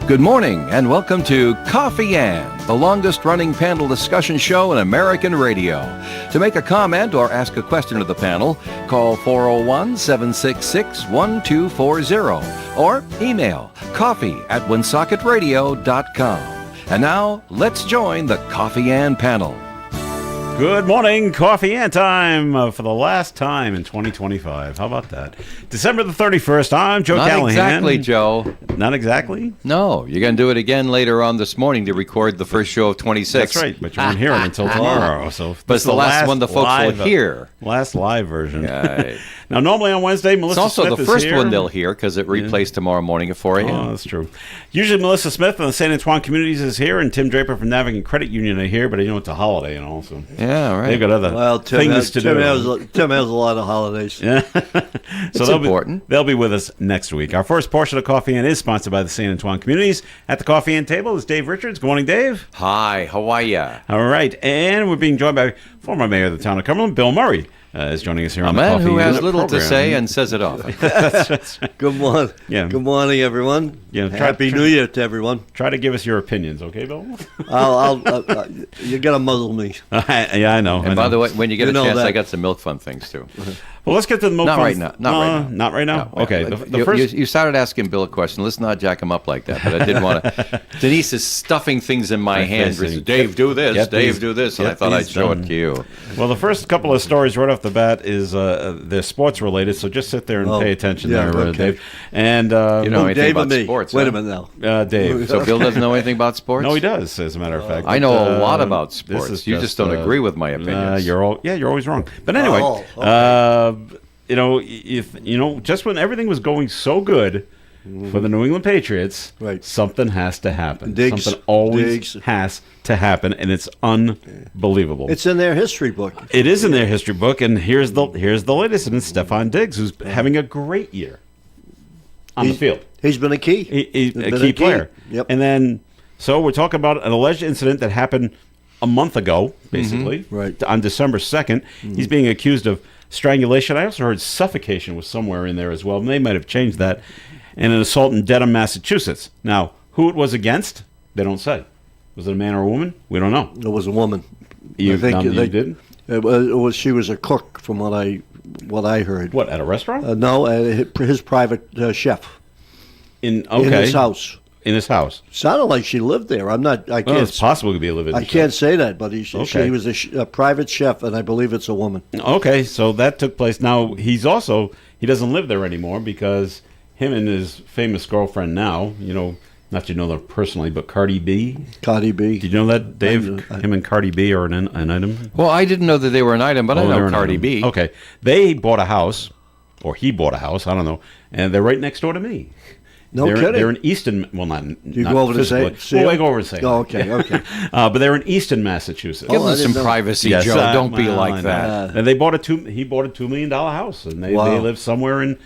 Good morning and welcome to Coffee and, the longest-running panel discussion show in American radio. To make a comment or ask a question of the panel, call 401-766-1240 or email coffee@woonsocketradio.com. And now, let's join the Coffee and panel. Good morning, Coffee and time for the last time in 2025. How about that? December the 31st, I'm Joe Callahan. Not exactly, Joe. Not exactly? No, you're going to do it again later on this morning to record the first show of 26. That's right, but you won't hear it until tomorrow. So but it's the last one the folks will hear. Last live version. Right. Now, normally on Wednesday, Melissa Smith is here. It's also the first one they'll hear because it replays tomorrow morning at 4 a.m. Oh, that's true. Usually Melissa Smith from the St. Antoine Communities is here, and Tim Draper from Navigant Credit Union are here, but I know it's a holiday and all, so yeah, right. They've got other things to do. Tim has a lot of holidays. Yeah. So it's important. They'll be with us next week. Our first portion of Coffee and is sponsored by the St. Antoine Communities. At the Coffee and table is Dave Richards. Good morning, Dave. Hi, how are ya? All right, and we're being joined by former mayor of the town of Cumberland, Bill Murray. Is joining us here on the Coffee A man who has little program. to say and says it often. That's right. Good morning. Yeah. Good morning, everyone. Yeah, Happy New Year to everyone. Try to give us your opinions, okay, Bill? You're gonna muzzle me. Yeah, I know. And by the way, when you get a chance, that. I got some milk fun things too. Well, let's get to the milk. Not fun- right now. Not right now. Not right now. No, okay. well, The first. You started asking Bill a question. Let's not jack him up like that. But I did want to. Denise is stuffing things in my hand. Dave, do this. Dave, do this. And I thought I'd show it to you. Well, the first couple of stories right off the bat is they're sports related. So just sit there and pay attention there, Dave. And you know anything Dave about and me. sports? Wait huh? a minute Dave. now. So Bill doesn't know anything about sports? No, he does. As a matter of fact, I know But, a lot about this sports. is You just don't agree with my opinions. You're always wrong. But anyway, just when everything was going so good for the New England Patriots, Right. something has to happen. Diggs. Something always has to happen, and it's unbelievable. It's in their history book. It is in their history book, and here's the latest, and it's Stephon Diggs, who's having a great year on the field. He's been a key. He's a key player. Yep. And then, so we're talking about an alleged incident that happened a month ago, basically, Right. on December 2nd. He's being accused of strangulation. I also heard suffocation was somewhere in there as well, and they might have changed that. And an assault in Dedham, Massachusetts. Now, who it was against, they don't say. Was it a man or a woman? We don't know. It was a woman. You I think did? It was. She was a cook, from what I heard. What, at a restaurant? No, his private chef In his house. In his house. Sounded like she lived there. I'm not. I can't. Well, it's possible to be a living. I can't say that, but she was a private chef, and I believe it's a woman. Okay, so that took place. Now, he doesn't live there anymore because him and his famous girlfriend now, not you know them personally, but Cardi B. Cardi B. Did you know that, Dave? Him and Cardi B are an item? Well, I didn't know that they were an item, but I know Cardi B. Okay. They bought a house, or he bought a house, I don't know, and they're right next door to me. Kidding. They're in Easton, well, not You go over physically. to see We'll them? go over and say. Oh, okay. But they're in Easton, Massachusetts. Give them I some didn't know. privacy, Yes, Joe. Don't be well, like I know. that. And he bought a $2 million house, and they live somewhere in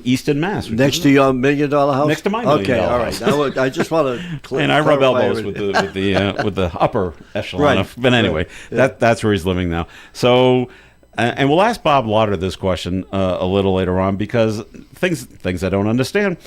Easton, Mass. Next to your $1 million house? Next to my $1 million Okay, all right. house. Now, I just want to And I rub elbows with the upper echelon. Right. But anyway, that's where he's living now. So, and we'll ask Bob Lauder this question a little later on because things I don't understand.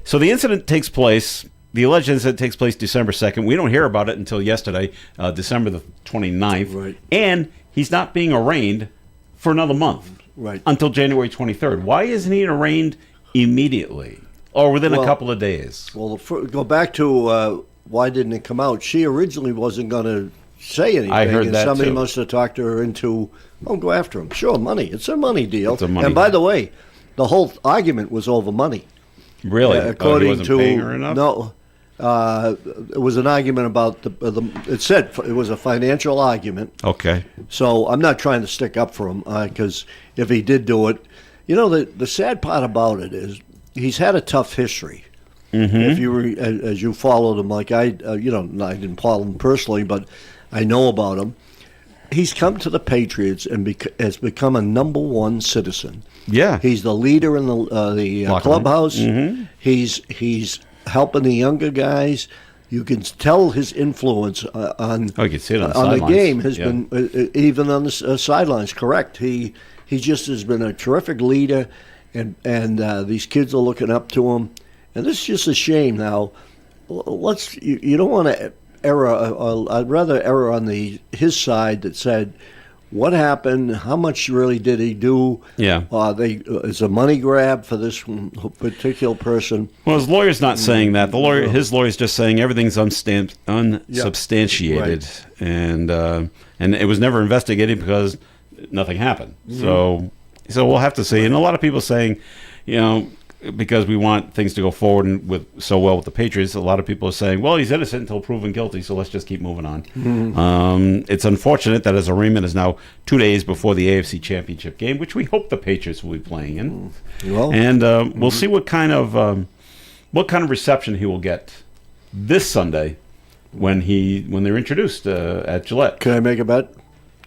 So the incident takes place. The alleged incident takes place December 2nd. We don't hear about it until yesterday, December the 29th. Right. And he's not being arraigned for another month. Right. Until January 23rd. Why isn't he arraigned immediately or within a couple of days? Well, go back to why didn't it come out? She originally wasn't going to say anything. I heard and that, somebody too. must have talked her into, go after him. Sure, money. It's a money deal. It's a money and by deal. the way, the whole argument was over money. Really? According he wasn't to paying her enough? no, it was an argument about it said it was a financial argument. Okay. So I'm not trying to stick up for him because if he did do it, the sad part about it is he's had a tough history. Mm-hmm. If you were, as you followed him, like I didn't follow him personally, but I know about him. He's come to the Patriots and has become a number one citizen. Yeah. He's the leader in the clubhouse. Mm-hmm. He's helping the younger guys. You can tell his influence on you can see it on the game has Yeah. been even on the sidelines. Correct. He just has been a terrific leader, and these kids are looking up to him. And this is just a shame now. let's you don't want to err. I'd rather err on his side that said, what happened? How much really did he do? Yeah. It's a money grab for this particular person. Well, his lawyer's not saying that. His lawyer's just saying everything's unsubstantiated, Right. and it was never investigated because nothing happened. So we'll have to see. And a lot of people saying, because we want things to go forward so well with the Patriots, a lot of people are saying, well, he's innocent until proven guilty, so let's just keep moving on. It's unfortunate that his arraignment is now 2 days before the AFC Championship game, which we hope the Patriots will be playing in. Well, and we'll see what kind of reception he will get this Sunday when they're introduced at Gillette. can I make a bet?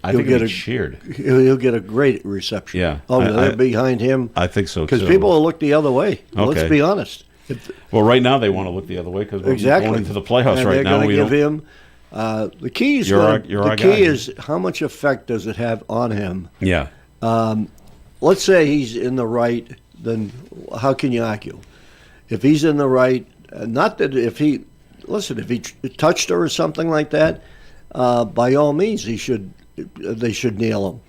I think he'll get cheered. He'll get a great reception. Yeah. They're behind him. I think so, too. Because people will look the other way. Okay. Let's be honest. Well, right now they want to look the other way because we're going into the playoffs and right now. They're going to give him the key is is how much effect does it have on him? Yeah. Let's say he's in the right, then how can you argue? If he's in the right, not that if he touched her or something like that, by all means they should nail him.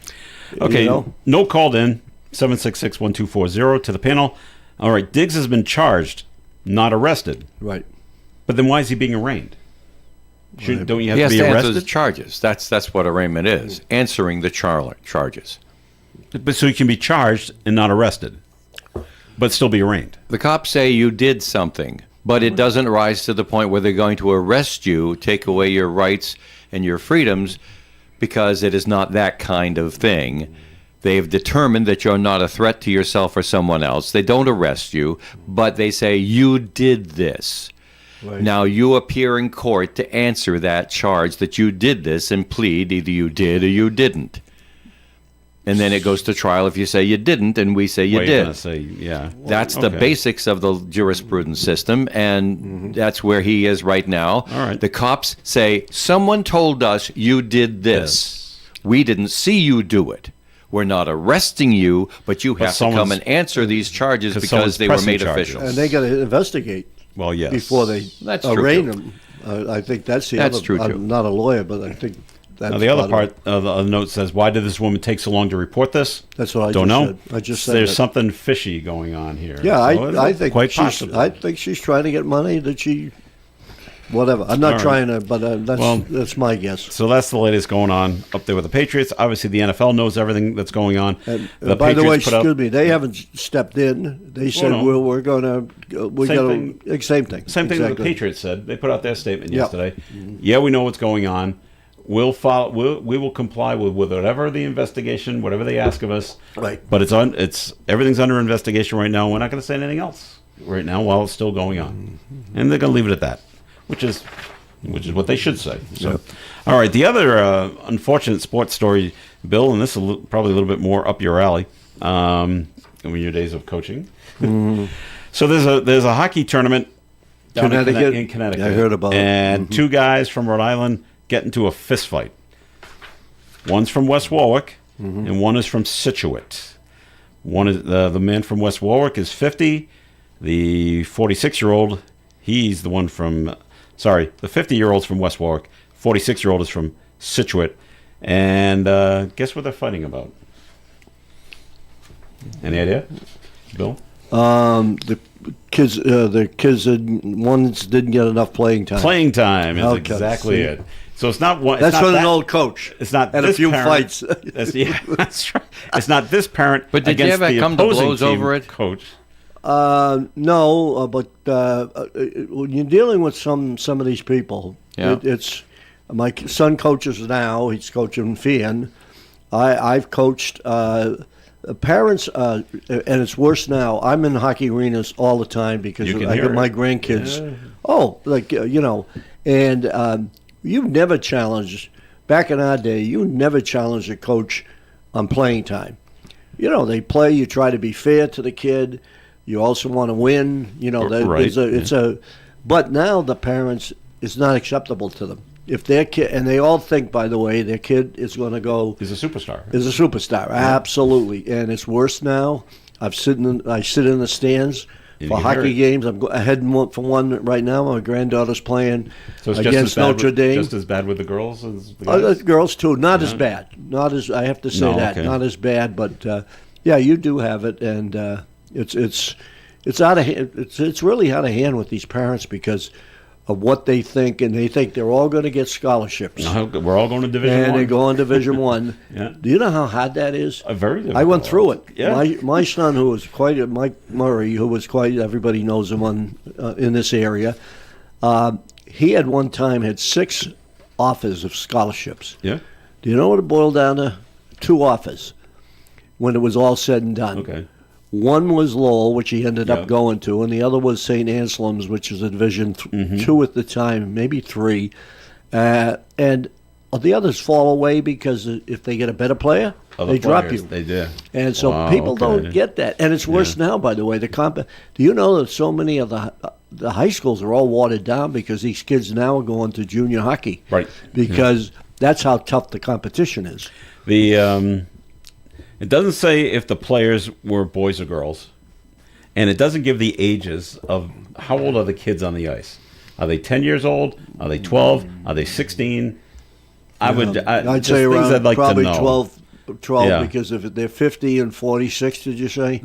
Okay, no called in, 766-1240 to the panel. All right, Diggs has been charged, not arrested. Right. But then why is he being arraigned? Don't you have He has to be to answer arrested? the charges. That's what arraignment is, answering the charges. But so you can be charged and not arrested, but still be arraigned. The cops say you did something, but it doesn't rise to the point where they're going to arrest you, take away your rights and your freedoms, because it is not that kind of thing. They have determined that you're not a threat to yourself or someone else. They don't arrest you, but they say you did this. Right. Now you appear in court to answer that charge that you did this and plead either you did or you didn't. And then it goes to trial if you say you didn't and we say you did. That's the basics of the jurisprudence system, and that's where he is right now. All right. The cops say, someone told us you did this. We didn't see you do it. We're not arresting you, but you have to come and answer these charges because they were made official. And they got to investigate. Well, yes. Before they arraign him. I think that's the other. True, too. I'm not a lawyer, but I think that's now the other part of the note says, why did this woman take so long to report this? That's what I don't just know. said. I just said there's that. something fishy going on here. Yeah, So I think quite possible. I think she's trying to get money that she, whatever. I'm not trying to, but that's my guess. So that's the latest going on up there with the Patriots. Obviously, the NFL knows everything that's going on. And, the by the way, Patriots put out- excuse me, they haven't stepped in. They said no. we're going to same thing. Same thing Exactly. that the Patriots said. They put out their statement Yeah. yesterday. Yeah, we know what's going on. We'll follow. We will comply with whatever the investigation, whatever they ask of us. Right. But everything's under investigation right now. We're not going to say anything else right now while it's still going on, and they're going to leave it at that, which is what they should say. So, Yep. All right. The other unfortunate sports story, Bill, and this is probably a little bit more up your alley, in your days of coaching. So there's a hockey tournament down in Connecticut. Yeah, I heard about it. And two guys from Rhode Island get into a fist fight. One's from West Warwick, and one is from Scituate. One is the man from West Warwick is 50. The 46-year-old, he's the one from. Sorry, the 50-year-old's from West Warwick. 46-year-old is from Scituate. And guess what they're fighting about? Any idea, Bill? The kids, ones didn't get enough playing time. Playing time is Okay, exactly see. it. So it's not one. That's it's not from that, an old coach. It's not and this a few parent. fights. That's right. It's not this parent. But did you against ever the come to opposing blows team over it? Coach. No, but when you're dealing with some of these people, Yeah. it's my son coaches now. He's coaching Fian. I've coached parents, and it's worse now. I'm in hockey arenas all the time because You can I hear get my it. grandkids. Yeah. Oh, and you've never challenged. Back in our day, you never challenged a coach on playing time. They play. You try to be fair to the kid. You also want to win. Right. But now the parents, it's not acceptable to them. If their kid, and they all think, by the way, their kid is going to go. He's a superstar. Is a superstar, absolutely. And it's worse now. I sit in the stands You for can hear hockey it. games. I'm heading for one right now. My granddaughter's playing So it's against Notre Dame. Just as bad with the girls as the The guys? girls too, not as bad. Not as I have to say No, that, okay. not as bad. But yeah, you do have it, and it's out of hand. It's really out of hand with these parents because of what they think, and they think they're all going to get scholarships, No, we're all going to Division and One. they go on Division One. Yeah. Do you know how hard that is? Very difficult. I went through it. Yeah. My son, who was quite Mike Murray, who was quite everybody knows him in this area. He had one time had 6 offers of scholarships. Yeah. Do you know what it boiled down to? 2 offers when it was all said and done. Okay. One was Lowell, which he ended Yeah. up going to, and the other was St. Anselm's, which was a Division 2 at the time, maybe 3. And the others fall away because if they get a better player, Other they drop players, you. They do. And so Wow, people okay. don't get that, and it's worse now. By the way, do you know that so many of the high schools are all watered down because these kids now are going to junior hockey, Right. Because that's how tough the competition is. It doesn't say if the players were boys or girls, and it doesn't give the ages of how old are the kids on the ice. Are they 10 years old? Are they 12? Are they 16? I'd just say things around I'd like probably to know. 12 Yeah. because if they're 50 and 46, did you say?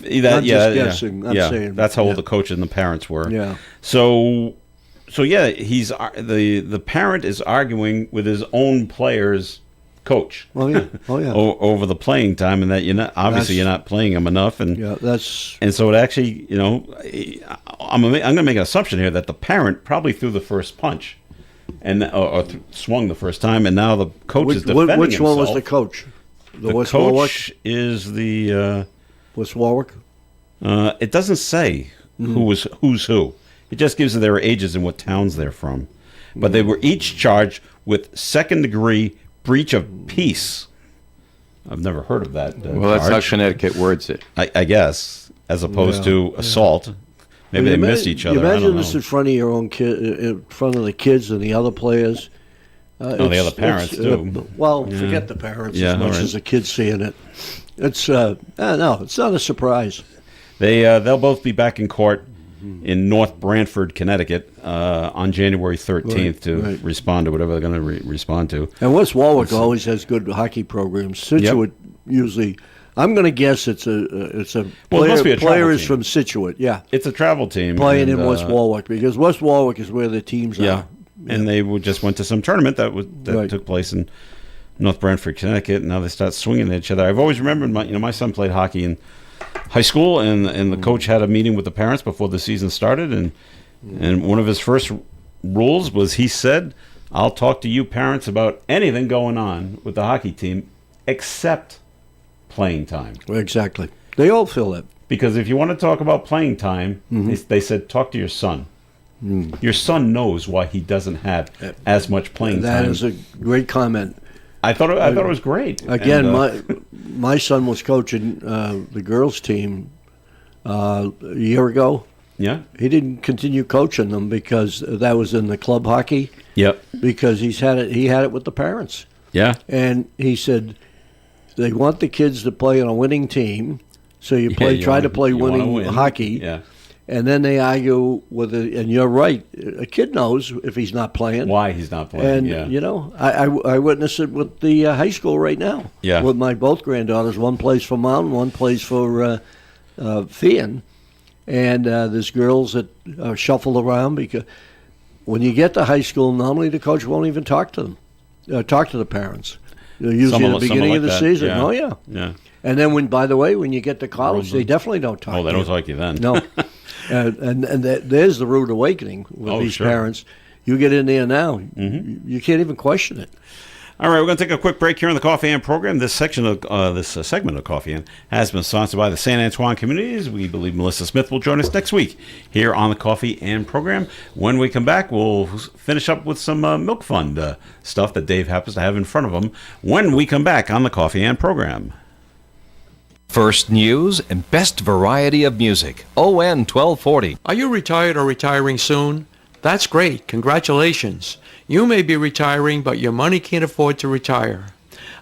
That, I'm just guessing. I'm yeah. saying, That's how old yeah. the coach and the parents were. Yeah. So yeah, the parent is arguing with his own player's coach. Oh yeah. Oh yeah. Over the playing time, and that you're not playing him enough, and Yeah, that's and so it actually, I'm going to make an assumption here that the parent probably threw the first punch, and swung the first time, and now the coach is defending which himself. one was the coach? The West coach Warwick? is the. West Warwick? It doesn't say who's who. It just gives their ages and what towns they're from. But they were each charged with second-degree breach of peace. I've never heard of that. Well, that's how charge. Connecticut words it. I guess, as opposed to assault. Maybe they missed each other. You I imagine don't know. this in front of your own kid, in front of the kids and the other players. The other parents, too. Forget the parents Yeah, as much all right. as the kids seeing it. It's no, it's not a surprise. They'll both be back in court in North Branford, Connecticut, on January 13th to right. respond to whatever they're going to respond to. And West Warwick always has good hockey programs. Situate usually. I'm going to guess it's a Well, it must be a travel player is team. from Situate. Yeah, It's a travel team. playing and, in West Warwick because West Warwick is where the teams Yeah. are. And they just went to some tournament that Right. took place in North Branford, Connecticut, and now they start swinging at each other. I've always remembered my son played hockey in high school, and the coach had a meeting with the parents before the season started, and one of his first rules was he said, "I'll talk to you parents about anything going on with the hockey team except playing time." Exactly. They all feel that. Because if you want to talk about playing time, they said talk to your son. Your son knows why he doesn't have as much playing That time. is a great comment. I thought it was great. Again, And, my son was coaching the girls' team a year ago. yeah, He didn't continue coaching them because that was in the club hockey. yep, Because he had it with the parents, yeah, and he said they want the kids to play on a winning team. So you Yeah, try you to wanna- play you wanna winning win. hockey. Yeah, And then they argue with it, and you're right. A kid knows if he's not playing. why he's not playing? And yeah, I witness it with the high school right now. Yeah. With my both granddaughters, one plays for Mountain, one plays for Fian, and there's girls that are shuffled around because when you get to high school, normally the coach won't even talk to them, talk to the parents. Usually Some at the like beginning of the that, season. yeah. Oh yeah. yeah. And then by the way, when you get to college, they definitely don't talk. Oh, they to don't you. talk to you then. No. And there's the rude awakening with Oh, these sure. parents. You get in there now, you can't even question it. All right, we're going to take a quick break here on the Coffee Am program. This segment of Coffee Am has been sponsored by the San Antoine Communities. We believe Melissa Smith will join us next week here on the Coffee Am program. When we come back, we'll finish up with some Milk Fund stuff that Dave happens to have in front of him when we come back on the Coffee Am program. First news and best variety of music. ON 1240. Are you retired or retiring soon? That's great. Congratulations. You may be retiring, but your money can't afford to retire.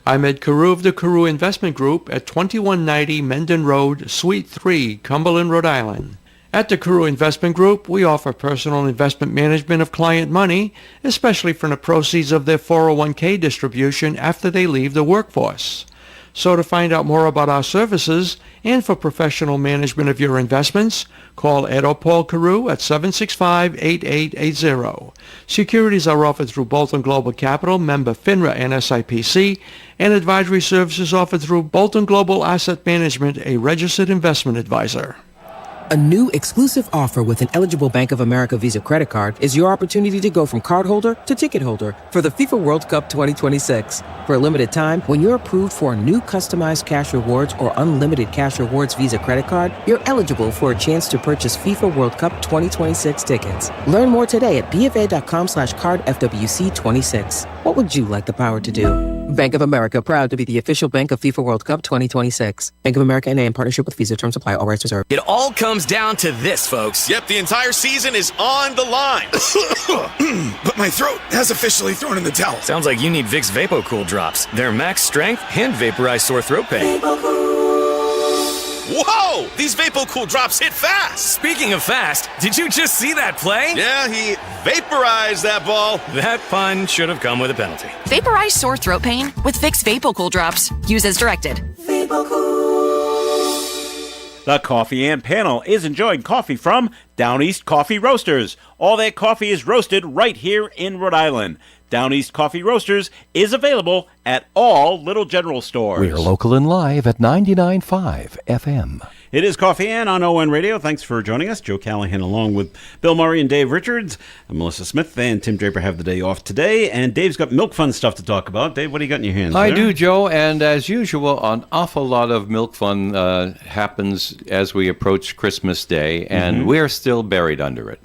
I'm Ed Carew of the Carew Investment Group at 2190 Mendon Road, Suite 3, Cumberland, Rhode Island. At the Carew Investment Group, we offer personal investment management of client money, especially from the proceeds of their 401k distribution after they leave the workforce. So to find out more about our services and for professional management of your investments, call Ed or Paul Carew at 765-8880. Securities are offered through Bolton Global Capital, member FINRA and SIPC, and advisory services offered through Bolton Global Asset Management, a registered investment advisor. A new exclusive offer with an eligible Bank of America Visa credit card is your opportunity to go from card holder to ticket holder for the FIFA World Cup 2026. For a limited time, when you're approved for a new customized cash rewards or unlimited cash rewards Visa credit card, you're eligible for a chance to purchase FIFA World Cup 2026 tickets. Learn more today at bfa.com/cardfwc26. What would you like the power to do? Bank of America, proud to be the official bank of FIFA World Cup 2026. Bank of America N.A. in partnership with Visa. Terms apply. All rights reserved. It all comes down to this, folks. Yep, the entire season is on the line. But my throat has officially thrown in the towel. Sounds like you need Vicks VapoCool drops. They're max strength and vaporize sore throat pain. Whoa! These VapoCool drops hit fast. Speaking of fast, did you just see that play? Yeah, he vaporized that ball. That pun should have come with a penalty. Vaporize sore throat pain with Vicks VapoCool drops. Use as directed. The Coffee and Panel is enjoying coffee from Down East Coffee Roasters. All their coffee is roasted right here in Rhode Island. Down East Coffee Roasters is available at all Little General stores. We're local and live at 99.5 FM. It is Coffee and on ON Radio. Thanks for joining us. Joe Callahan along with Bill Murray and Dave Richards. And Melissa Smith and Tim Draper have the day off today. And Dave's got milk fun stuff to talk about. Dave, what do you got in your hands? I do, Joe. And as usual, an awful lot of milk fun happens as we approach Christmas Day. And we're still buried under it.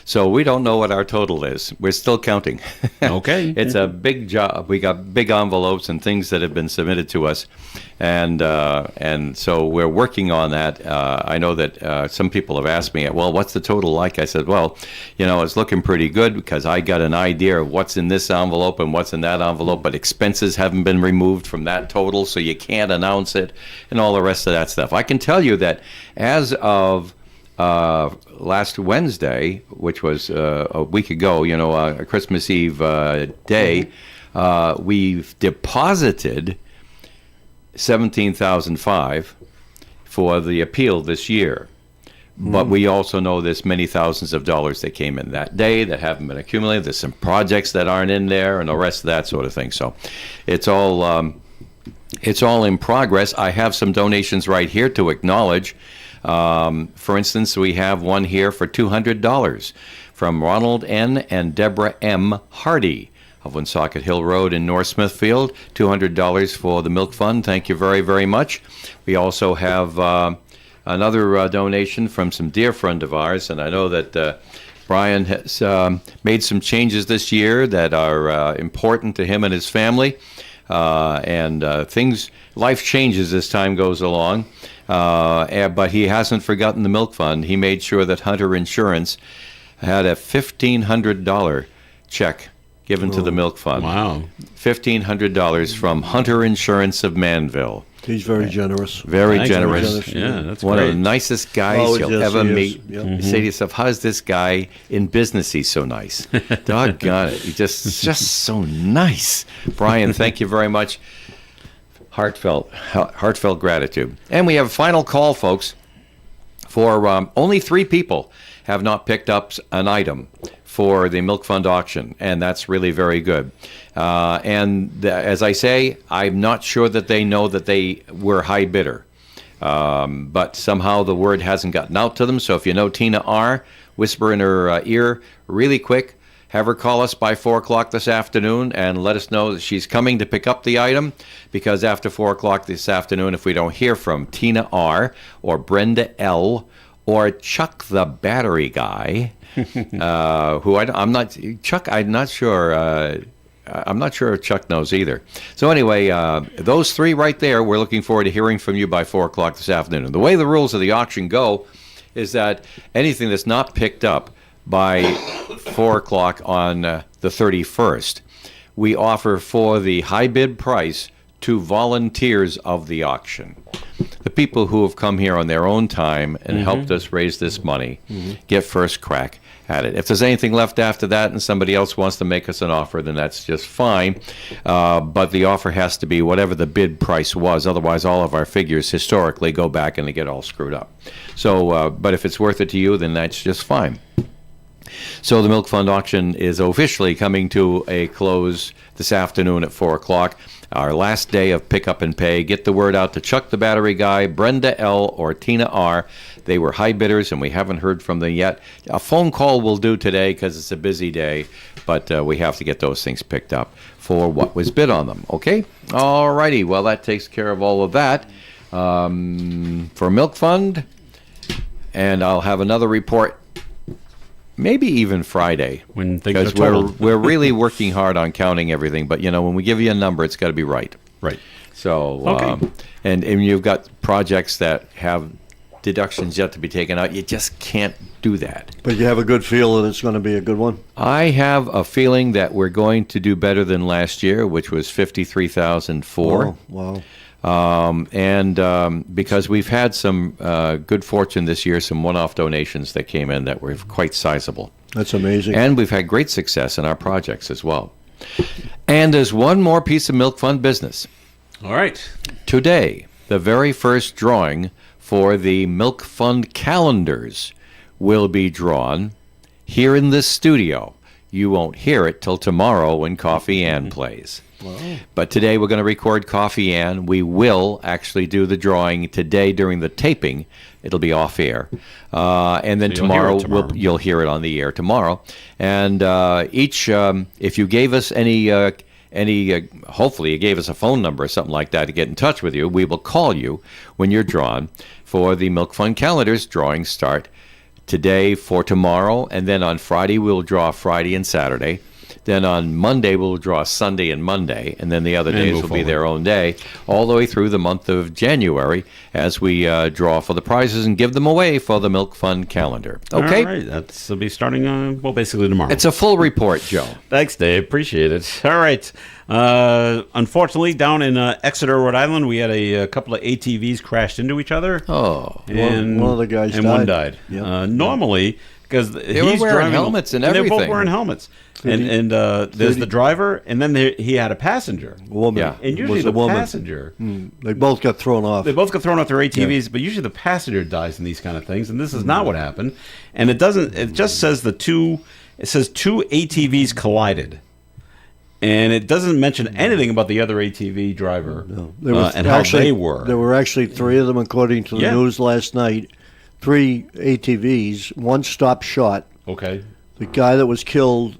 So we don't know what our total is. We're still counting. Okay. It's a big job. We got big envelopes and things that have been submitted to us. And so we're working on that. I know that some people have asked me, well, what's the total like? I said, well, it's looking pretty good because I got an idea of what's in this envelope and what's in that envelope, but expenses haven't been removed from that total, so you can't announce it and all the rest of that stuff. I can tell you that as of last Wednesday, which was a week ago, a Christmas Eve day, we've deposited $17,500 for the appeal this year. But we also know there's many thousands of dollars that came in that day that haven't been accumulated. There's some projects that aren't in there and the rest of that sort of thing. So it's all in progress. I have some donations right here to acknowledge. For instance, we have one here for $200 from Ronald N. and Deborah M. Hardy of Woonsocket Hill Road in North Smithfield. $200 for the Milk Fund. Thank you very, very much. We also have another donation from some dear friend of ours, and I know that Brian has made some changes this year that are important to him and his family. Life changes as time goes along. But he hasn't forgotten the Milk Fund. He made sure that Hunter Insurance had a $1,500 check given to the Milk Fund. Wow. $1,500 from Hunter Insurance of Manville. He's very generous. Very Thanks, generous. Yeah, that's one great. of the nicest guys you'll yes, ever he is. meet. Yep. You say to yourself, how's this guy in business? He's so nice. Doggone it. He's just so nice. Brian, thank you very much. Heartfelt gratitude. And we have a final call, folks, for only 3 people have not picked up an item for the Milk Fund auction, and that's really very good. As I say, I'm not sure that they know that they were high bidder, but somehow the word hasn't gotten out to them. So if you know Tina R., whisper in her ear really quick. Have her call us by 4 o'clock this afternoon and let us know that she's coming to pick up the item, because after 4 o'clock this afternoon, if we don't hear from Tina R. or Brenda L. or Chuck the battery guy, I'm not sure. I'm not sure if Chuck knows either. So anyway, those 3 right there, we're looking forward to hearing from you by 4 o'clock this afternoon. The way the rules of the auction go is that anything that's not picked up by 4 o'clock on the 31st, we offer for the high bid price to volunteers of the auction. The people who have come here on their own time and helped us raise this money get first crack at it. If there's anything left after that and somebody else wants to make us an offer, then that's just fine. But the offer has to be whatever the bid price was. Otherwise, all of our figures historically go back and they get all screwed up. So, but if it's worth it to you, then that's just fine. So the Milk Fund auction is officially coming to a close this afternoon at 4 o'clock. Our last day of pickup and pay. Get the word out to Chuck the Battery Guy, Brenda L., or Tina R. They were high bidders, and we haven't heard from them yet. A phone call will do today because it's a busy day, but we have to get those things picked up for what was bid on them. Okay? All righty. Well, that takes care of all of that. For Milk Fund, and I'll have another report maybe even Friday, when things are because totaled. we're really working hard on counting everything. But when we give you a number, it's got to be right. Right. So, Okay. And you've got projects that have deductions yet to be taken out. You just can't do that. But you have a good feel that it's going to be a good one? I have a feeling that we're going to do better than last year, which was 53,004. Oh, wow. Because we've had some good fortune this year, some one-off donations that came in that were quite sizable. That's amazing. And we've had great success in our projects as well. And there's one more piece of Milk Fund business. All right. Today, the very first drawing for the Milk Fund calendars will be drawn here in this studio. You won't hear it till tomorrow when Coffee Ann plays. Wow. But today we're going to record Coffee Ann. We will actually do the drawing today during the taping. It'll be off air. And then So you'll hear it tomorrow. you'll hear it on the air tomorrow. And if you gave us any, hopefully you gave us a phone number or something like that to get in touch with you, we will call you when you're drawn for the Milk Fund calendars. Drawings start today for tomorrow, and then on Friday we'll draw Friday and Saturday. Then on Monday we'll draw Sunday and Monday, and then the other And days move will be forward. their own day, all the way through the month of January as we draw for the prizes and give them away for the Milk Fund calendar. Okay? All right. That'll be starting, basically tomorrow. It's a full report, Joe. Thanks, Dave. Appreciate it. All right. Unfortunately, down in Exeter, Rhode Island, we had a couple of ATVs crashed into each other. Oh. And One of the guys and one died. died. Yep. Normally, because were he's wearing driving, helmets and they're both everything. wearing helmets. And there's the driver, and then he had a passenger. Woman. Yeah. And usually was the a woman. passenger, They both got thrown off. they both get thrown off their ATVs, but usually the passenger dies in these kind of things, and this is not what happened. And it doesn't. It just says two ATVs collided. And it doesn't mention anything about the other ATV driver and how they were. There were actually three of them, according to the Yeah. news last night. 3 ATVs, one stopped shot. Okay. The guy that was killed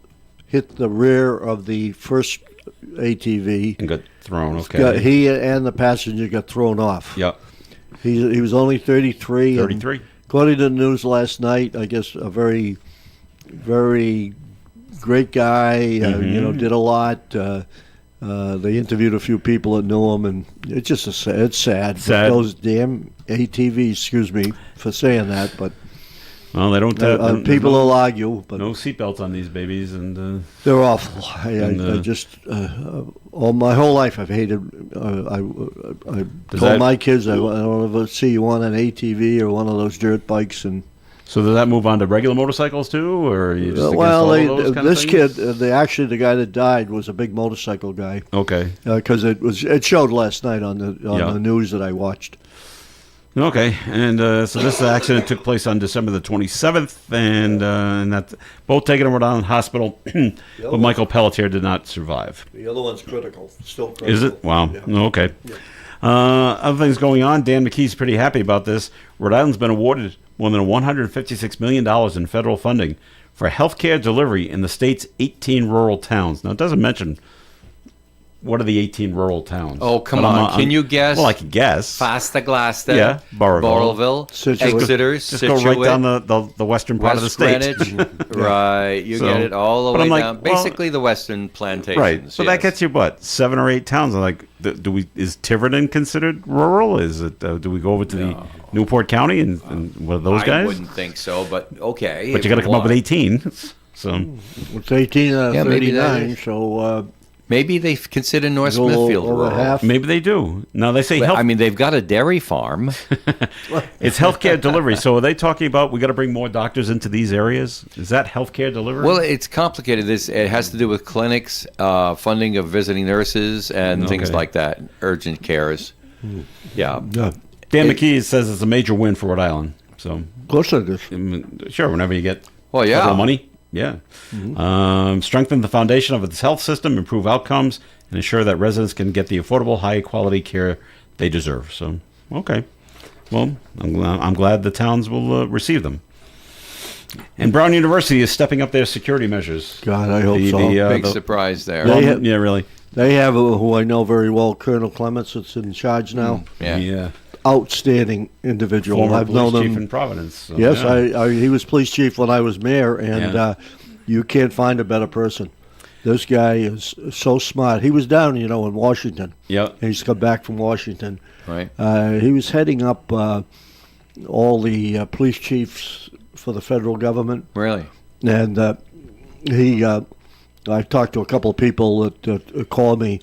hit the rear of the first ATV. And got thrown. Okay. He and the passenger got thrown off. Yep. He was only 33. and 33. according to the news last night, I guess a very, very great guy. Did a lot. They interviewed a few people that knew him, and it's just it's sad. Sad. Those damn ATVs. Excuse me for saying that, but Well, they don't. people will argue. But no seatbelts on these babies, and they're awful. I just all my whole life I've hated. I told that- my kids I don't ever see you on an ATV or one of those dirt bikes. And so does that move on to regular motorcycles too, or are you just against well, all of those kind this of kid, things? the guy that died was a big motorcycle guy. Okay. Because it showed last night on the news that I watched. Okay, and so this accident took place on December the 27th, and that both taken to Rhode Island Hospital, but Michael Pelletier did not survive. The other one's critical, still critical. Is it? Wow. Yeah. Okay. Other things going on. Dan McKee's pretty happy about this. Rhode Island's been awarded more than $156 million in federal funding for healthcare delivery in the state's 18 rural towns. Now, it doesn't mention what are the 18 rural towns. Oh, come But on. Can you guess? Well, I can guess. Fasta Gloucester, Yeah, Burrillville. Exeter, Just go right down the western part of the West state. Greenwich. Right, you So- get it all the but way I'm like, down. well- Basically, the western plantations. Right. So that yes. gets you what, 7 or 8 towns? I'm like, is Tiverton considered rural? Is it? Do we go over to the Newport County and what are those I guys? wouldn't think so, but okay. But if you got to come up with want. 18. So It's 18 out of Yeah, maybe that 39, is. so Maybe they consider North A little Smithfield over rural. half. Maybe they do. No, they say But, health. I mean, they've got a dairy farm. It's healthcare delivery. So are they talking about we got to bring more doctors into these areas? Is that healthcare delivery? Well, it's complicated. It has to do with clinics, funding of visiting nurses, and things like that. Urgent cares. Yeah. Dan McKee says it's a major win for Rhode Island. So Of course it is. sure, whenever you get Well, yeah. federal money, yeah. Strengthen the foundation of its health system, improve outcomes, and ensure that residents can get the affordable, high-quality care they deserve. So, okay. Well, I'm glad the towns will receive them. And Brown University is stepping up their security measures. God, I hope so. Big surprise there. They have- yeah, really. They have who I know very well, Colonel Clements, that's in charge now. Yeah. Outstanding individual. Former I've police known chief him. in Providence. So, Yes, yeah. he was police chief when I was mayor, and you can't find a better person. This guy is so smart. He was down, in Washington. Yeah. And he's come back from Washington. Right. He was heading up all the police chiefs for the federal government. Really? And I talked to a couple of people that called me,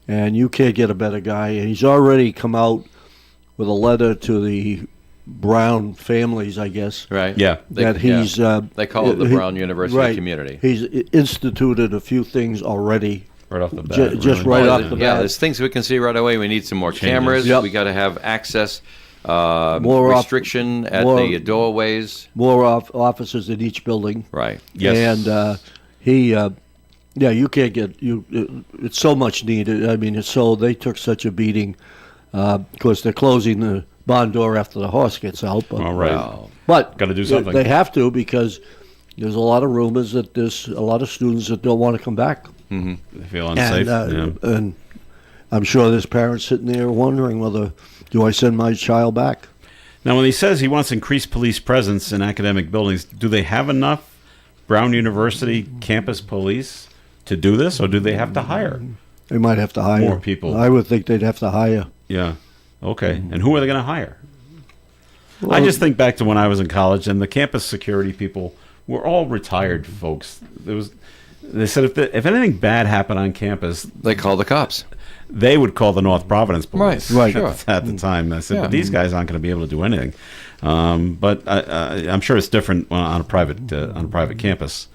and you can't get a better guy. And he's already come out with a letter to the Brown families, I guess. Right. Yeah. That he's They call it the Brown University right. community. He's instituted a few things already. Right off the bat. Just really. right off the Yeah, bat. there's things we can see right away. We need some more cameras. Yep. We got to have access. More restriction at more- the doorways. More officers in each building. Right. Yes. And you can't get it's so much needed. I mean, they took such a beating. Of course, they're closing the barn door after the horse gets out. But, All right. Wow. but Gotta do something. They have to, because there's a lot of rumors that there's a lot of students that don't want to come back. They feel unsafe. And I'm sure there's parents sitting there wondering whether, do I send my child back? Now, when he says he wants increased police presence in academic buildings, do they have enough Brown University campus police to do this, or do they have to hire? They might have to hire More people. I would think they'd have to hire. Yeah. Okay. And who are they going to hire? I just think back to when I was in college, and the campus security people were all retired folks. They said if anything bad happened on campus, They call the cops. they would call the North Providence police. Right. Sure. At the time, I said, Yeah. but these guys aren't going to be able to do anything. But I'm sure it's different on a private campus.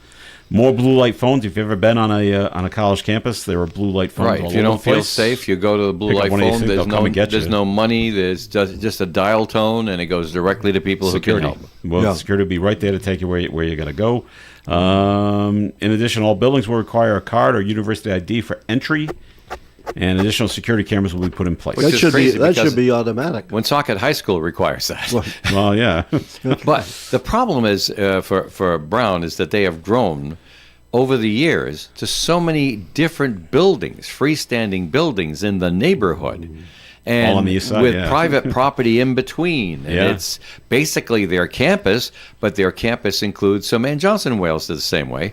More blue light phones. If you've ever been on a college campus, there are blue light phones. Right. all If you over don't the feel place. safe, you go to the blue Pick up light one of these phone. things, There's they'll come and get there's you. no money. There's just a dial tone, and it goes directly to people Security. who can help. Well, Yeah. security will be right there to take you where you got to go. In addition, all buildings will require a card or university ID for entry, and additional security cameras will be put in place. Which That is should be crazy that because- should be automatic. Woonsocket High School requires that. Well, yeah. But the problem is for Brown is that they have grown over the years to so many different buildings, freestanding buildings in the neighborhood. And All on the east side, with yeah. private property in between. And Yeah. it's basically their campus, but their campus includes, so Man Johnson and Wales did the same way.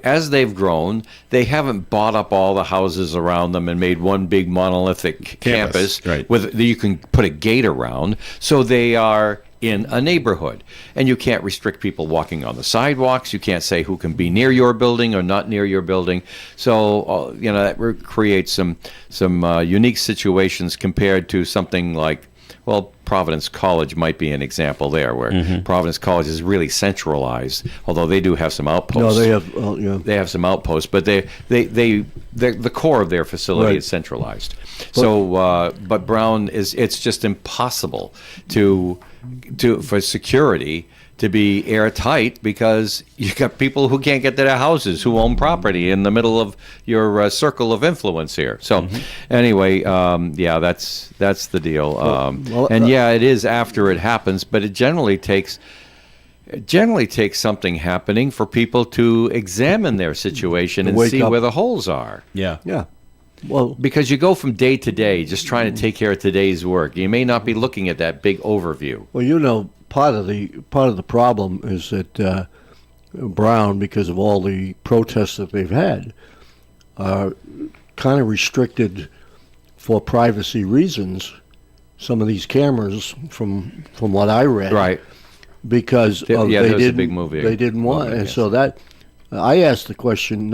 As they've grown, they haven't bought up all the houses around them and made one big monolithic campus right. with you can put a gate around. So they are in a neighborhood, and you can't restrict people walking on the sidewalks. You can't say who can be near your building or not near your building. So that creates some unique situations compared to something like, well, Providence College might be an example there, where Providence College is really centralized, although they do have some outposts. No, they have. They have some outposts, but the core of their facility Right. is centralized. But Brown it's just impossible for security to be airtight, because you got people who can't get to their houses, who own property in the middle of your circle of influence here. So anyway, that's the deal. It is after it happens, but it generally takes something happening for people to examine their situation and wake see up. where the holes are. Yeah. Yeah. Well, Because you go from day to day just trying to take care of today's work. You may not be looking at that big overview. part of the problem is that Brown, because of all the protests that they've had, are kind of restricted for privacy reasons. Some of these cameras, from what I read, Right. because Yeah, of, there they was a didn't big movie. they didn't want, Movie, and yes. so that I asked the question: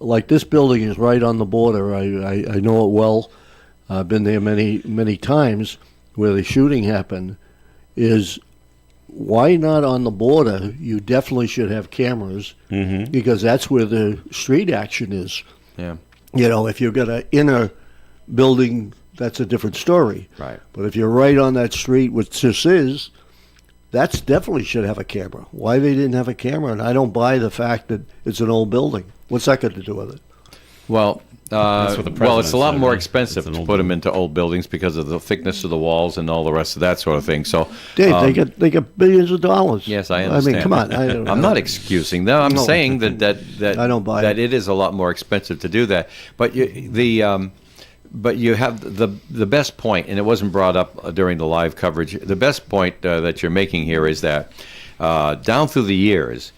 like this building is right on the border. I know it well. I've been there many times where the shooting happened. Is why not on the border? You definitely should have cameras because that's where the street action is. Yeah. You know, if you've got an inner building, that's a different story. Right. But if you're right on that street, which this is, that's definitely should have a camera. Why they didn't have a camera, and I don't buy the fact that it's an old building. What's that got to do with it? Well, That's what the well, it's a lot president more said, right? expensive It's an to old put them into old buildings because of the thickness of the walls and all the rest of that sort of thing. So, Dave, they get billions of dollars. yes, I understand. I mean, come on. I'm not excusing them. I'm No. saying that I don't buy that it. it is a lot more expensive to do that. But but you have the best point, and it wasn't brought up during the live coverage. The best point that you're making here is that down through the years,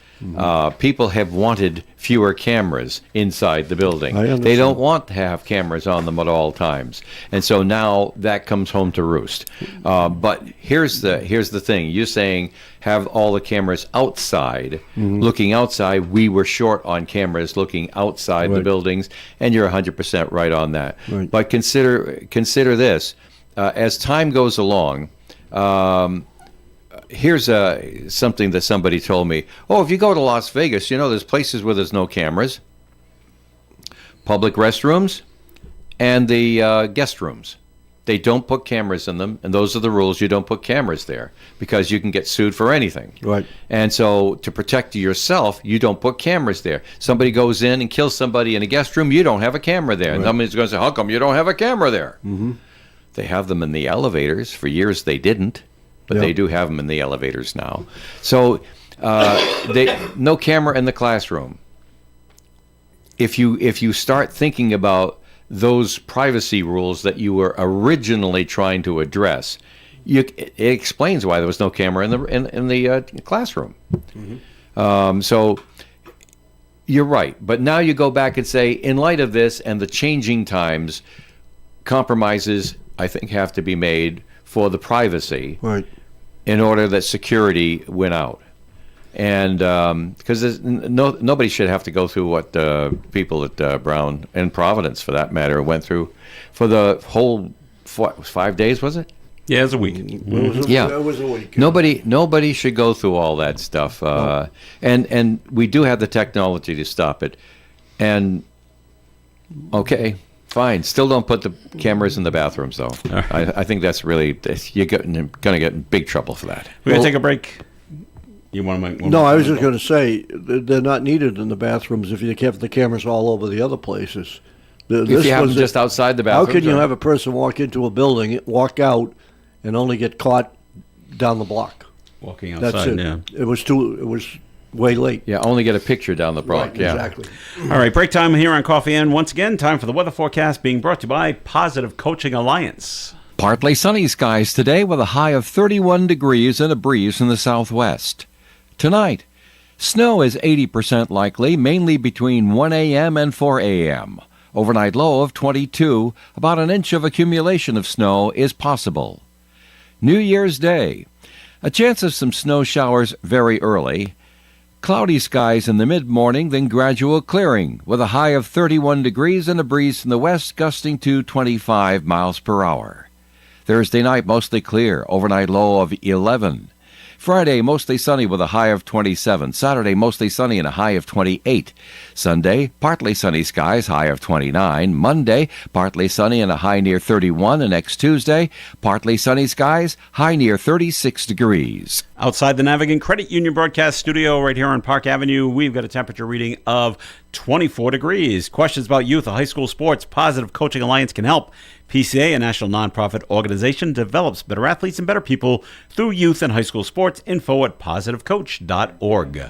people have wanted fewer cameras inside the building. I understand. They don't want to have cameras on them at all times, and so now that comes home to roost. But here's the thing: you're saying have all the cameras outside, looking outside. We were short on cameras looking outside the Right. buildings, and you're 100% right on that. Right. But consider this: as time goes along. Here's something that somebody told me. Oh, if you go to Las Vegas, you know, there's places where there's no cameras, public restrooms, and the guest rooms. They don't put cameras in them, and those are the rules. You don't put cameras there because you can get sued for anything. Right. And so to protect yourself, you don't put cameras there. Somebody goes in and kills somebody in a guest room, you don't have a camera there. And somebody's going to say, how come you don't have a camera there? Mm-hmm. They have them in the elevators. For years they didn't. But they do have them in the elevators now. So no camera in the classroom. If you start thinking about those privacy rules that you were originally trying to address, it explains why there was no camera in the classroom. Mm-hmm. So you're right. But now you go back and say, in light of this and the changing times, compromises, I think, have to be made for the privacy, Right. in order that security went out. And because nobody should have to go through what people at Brown and Providence, for that matter, went through for the whole 5 days, was it? Yeah, it was a week. Yeah. It was a week. Nobody should go through all that stuff. And we do have the technology to stop it. And, okay, fine. Still don't put the cameras in the bathrooms, though. I think that's really, you're going to get in big trouble for that. We're going to take a break. You want to make one No, more I was comment? just going to say they're not needed in the bathrooms if you have the cameras all over the other places. If you have them just outside the How bathrooms. can you have a person walk into a building, walk out, and only get caught down the block? Walking outside, That's it. yeah. It was way late. Yeah, only get a picture down the block. Right, Yeah, exactly. All right, break time here on Coffee In. Once again, time for the weather forecast being brought to you by Positive Coaching Alliance. Partly sunny skies today with a high of 31 degrees and a breeze in the southwest. Tonight, snow is 80% likely, mainly between 1 a.m. and 4 a.m. Overnight low of 22, about an inch of accumulation of snow is possible. New Year's Day, a chance of some snow showers very early. Cloudy skies in the mid-morning, then gradual clearing, with a high of 31 degrees and a breeze from the west gusting to 25 miles per hour. Thursday night, mostly clear, overnight low of 11. Friday, mostly sunny with a high of 27. Saturday, mostly sunny and a high of 28. Sunday, partly sunny skies, high of 29. Monday, partly sunny and a high near 31. And next Tuesday, partly sunny skies, high near 36 degrees. Outside the Navigant Credit Union broadcast studio right here on Park Avenue, we've got a temperature reading of 24 degrees. Questions about youth or high school sports, Positive Coaching Alliance can help. PCA, a national nonprofit organization, develops better athletes and better people through youth and high school sports. Info at positivecoach.org.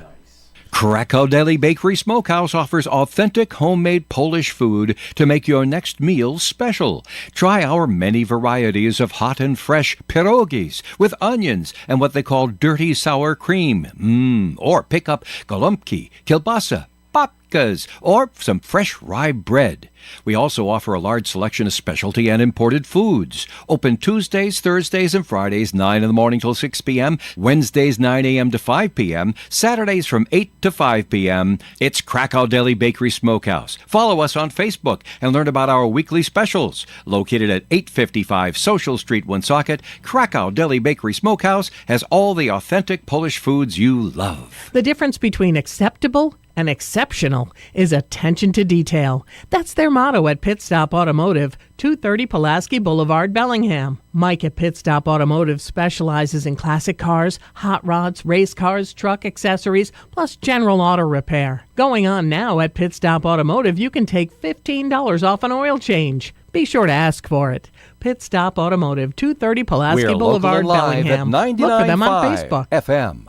Krakow Deli Bakery Smokehouse offers authentic homemade Polish food to make your next meal special. Try our many varieties of hot and fresh pierogies with onions and what they call dirty sour cream. Or pick up gołąbki, kielbasa, babkas, or some fresh rye bread. We also offer a large selection of specialty and imported foods. Open Tuesdays, Thursdays, and Fridays, 9 in the morning till 6 p.m., Wednesdays, 9 a.m. to 5 p.m., Saturdays from 8 to 5 p.m. It's Krakow Deli Bakery Smokehouse. Follow us on Facebook and learn about our weekly specials. Located at 855 Social Street, Woonsocket, Krakow Deli Bakery Smokehouse has all the authentic Polish foods you love. The difference between acceptable and exceptional is attention to detail. That's their motto at Pit Stop Automotive, 230 Pulaski Boulevard, Bellingham. Mike at Pit Stop Automotive specializes in classic cars, hot rods, race cars, truck accessories, plus general auto repair. Going on now at Pit Stop Automotive, you can take $15 off an oil change. Be sure to ask for it. Pit Stop Automotive, 230 Pulaski We're Boulevard, local and live Bellingham. at Look for them on 99.5 Facebook. FM.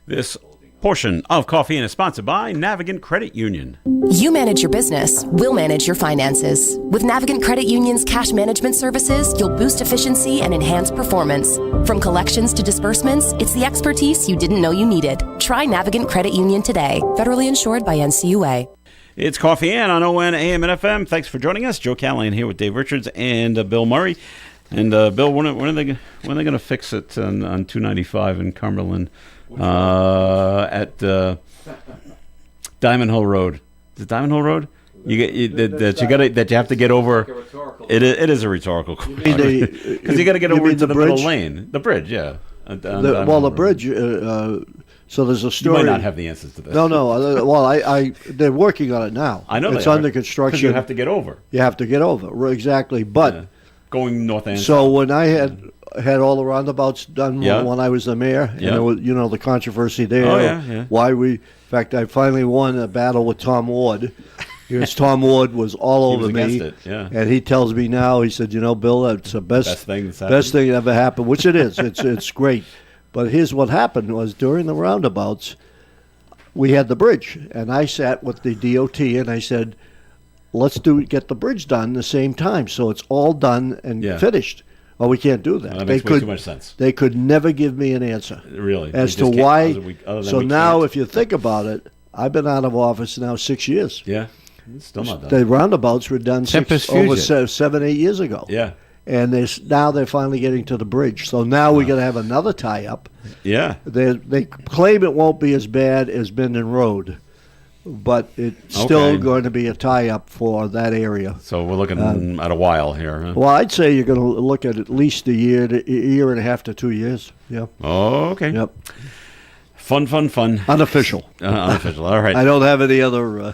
This portion of Coffee In is sponsored by Navigant Credit Union. You manage your business, we'll manage your finances. With Navigant Credit Union's cash management services, you'll boost efficiency and enhance performance. From collections to disbursements, it's the expertise you didn't know you needed. Try Navigant Credit Union today. Federally insured by NCUA. It's Coffee In on ON AM and FM. Thanks for joining us. Joe Callahan here with Dave Richards and Bill Murray. And Bill, when are they going to fix it on 295 in Cumberland? At Diamond Hill Road. Is it Diamond Hill Road? That you have to get over. It is a rhetorical question because you got to get over to the middle lane. The bridge, yeah. The bridge. So there's a story. You might not have the answers to this. No. Well, they're working on it now. I know it's under construction. You have to get over. You have to get over, exactly. But going north and so south. when I had all the roundabouts done when I was the mayor, and there was, the controversy there. Oh, yeah. Why in fact, I finally won a battle with Tom Ward. Because Tom Ward was all over me, and he tells me now. He said, Bill, that's the best thing that ever happened, which it is. It's great. But here's what happened was during the roundabouts, we had the bridge, and I sat with the DOT, and I said, let's get the bridge done at the same time, so it's all done and finished. Well, we can't do that. That makes way too much sense. They could never give me an answer. Really? As to why. So now, if you think about it, I've been out of office now 6 years. Yeah. It's still not done. The roundabouts were done over 7, 8 years ago. Yeah. And now they're finally getting to the bridge. So now we're going to have another tie-up. Yeah. They claim it won't be as bad as Minden Road, but it's still going to be a tie-up for that area. So we're looking at a while here. Huh? Well, I'd say you're going to look at least a year and a half to 2 years. Yeah. Oh, okay. Yep. Fun. Unofficial. Unofficial. All right. I don't have any other. I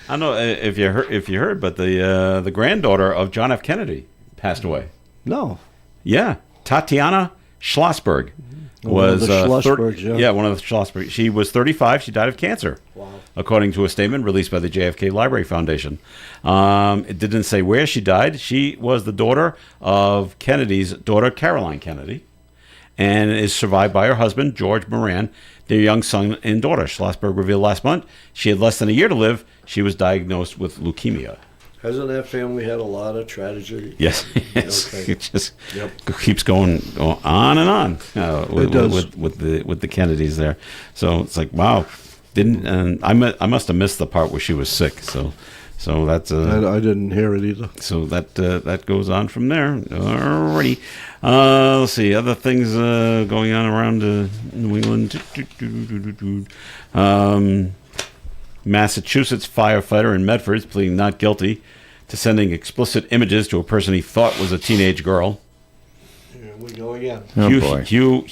don't know if you heard, but the granddaughter of John F. Kennedy passed away. No. Yeah, Tatiana Schlossberg was one of the Schlossbergs. She was 35. She died of cancer. Wow. According to a statement released by the JFK Library Foundation. It didn't say where she died. She was the daughter of Kennedy's daughter, Caroline Kennedy, and is survived by her husband, George Moran, their young son and daughter. Schlossberg revealed last month she had less than a year to live. She was diagnosed with leukemia. Hasn't that family had a lot of tragedy? Yes. Okay. It just keeps going on and on with the Kennedys there. So it's like, wow. I must have missed the part where she was sick. So that's I didn't hear it either. So that goes on from there. Alrighty. Let's see other things going on around New England. Massachusetts firefighter in Medford is pleading not guilty to sending explicit images to a person he thought was a teenage girl. Here we go again. Hugh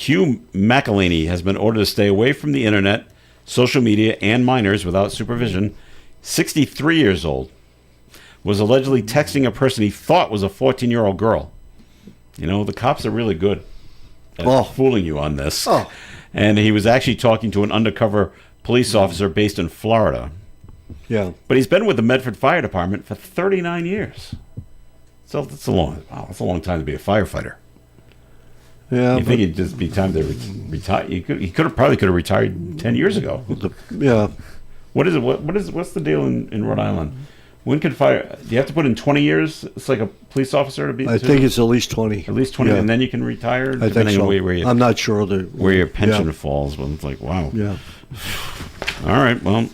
McElhaney has been ordered to stay away from the internet, social media, and minors without supervision. 63 years old, was allegedly texting a person he thought was a 14-year-old girl. The cops are really good at fooling you on this. Oh. And he was actually talking to an undercover police officer based in Florida. Yeah. But he's been with the Medford Fire Department for 39 years. So that's a long time to be a firefighter. Yeah. You think it'd just be time to retire? He probably could have retired 10 years ago. Yeah. What's the deal in Rhode Island? When could fire? Do you have to put in 20 years? It's like a police officer to be. I think it's at least 20. At least 20, and then you can retire. I think so. I'm not sure where your pension falls, but it's like, wow. Yeah. All right. Well,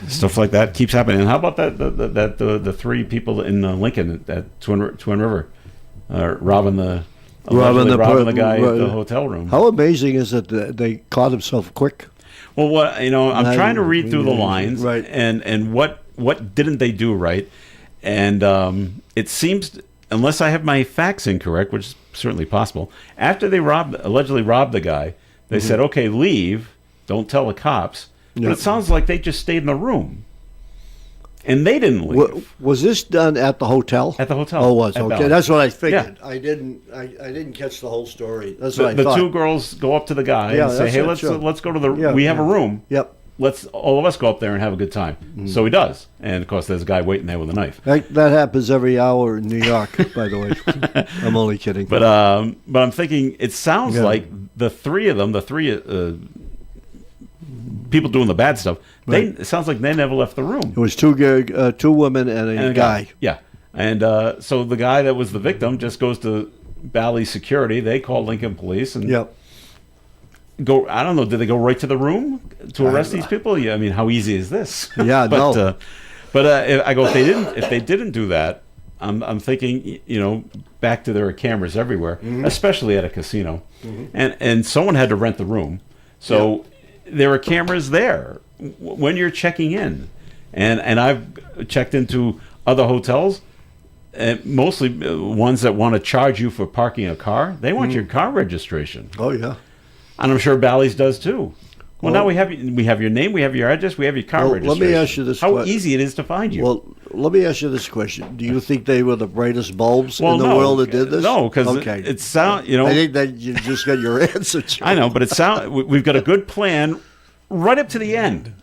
stuff like that keeps happening. And how about the three people in Lincoln at Twin River, robbing the guy at the hotel room? How amazing is it that they caught himself quick? Well, I'm trying to read through the lines, right? And what didn't they do right? And it seems, unless I have my facts incorrect, which is certainly possible, after they allegedly robbed the guy, they said, "Okay, leave. Don't tell the cops." But it sounds like they just stayed in the room, and they didn't leave. Was this done at the hotel? At the hotel. Oh, it was. At Okay, Bell. that's what I figured. Yeah. I didn't catch the whole story. That's what I The thought. two girls go up to the guy and say, "Hey, let's go to the. We have a room. Yep. Let's all of us go up there and have a good time." So he does, and of course, there's a guy waiting there with a knife. That happens every hour in New York. By the way, I'm only kidding. But I'm thinking it sounds like the three of them, people doing the bad stuff. Right. It sounds like they never left the room. It was two women and a guy. Yeah, and so the guy that was the victim just goes to Bally Security. They call Lincoln Police and go. I don't know. Did they go right to the room to arrest these people? Yeah, I mean, how easy is this? Yeah, but I go, if they didn't do that, I'm thinking, back to there are cameras everywhere, especially at a casino, and someone had to rent the room, so there are cameras there when you're checking in, and I've checked into other hotels, mostly ones that want to charge you for parking a car. They want your car registration. Oh yeah, and I'm sure Bally's does too. Well, now we have your name, we have your address, we have your car registration. Let me ask you this: how easy it is to find you? Well, let me ask you this question: do you think they were the brightest bulbs in the world that did this? No, because it sounds. I think that you just got your answer. I know, but it sounds. We've got a good plan right up to the end,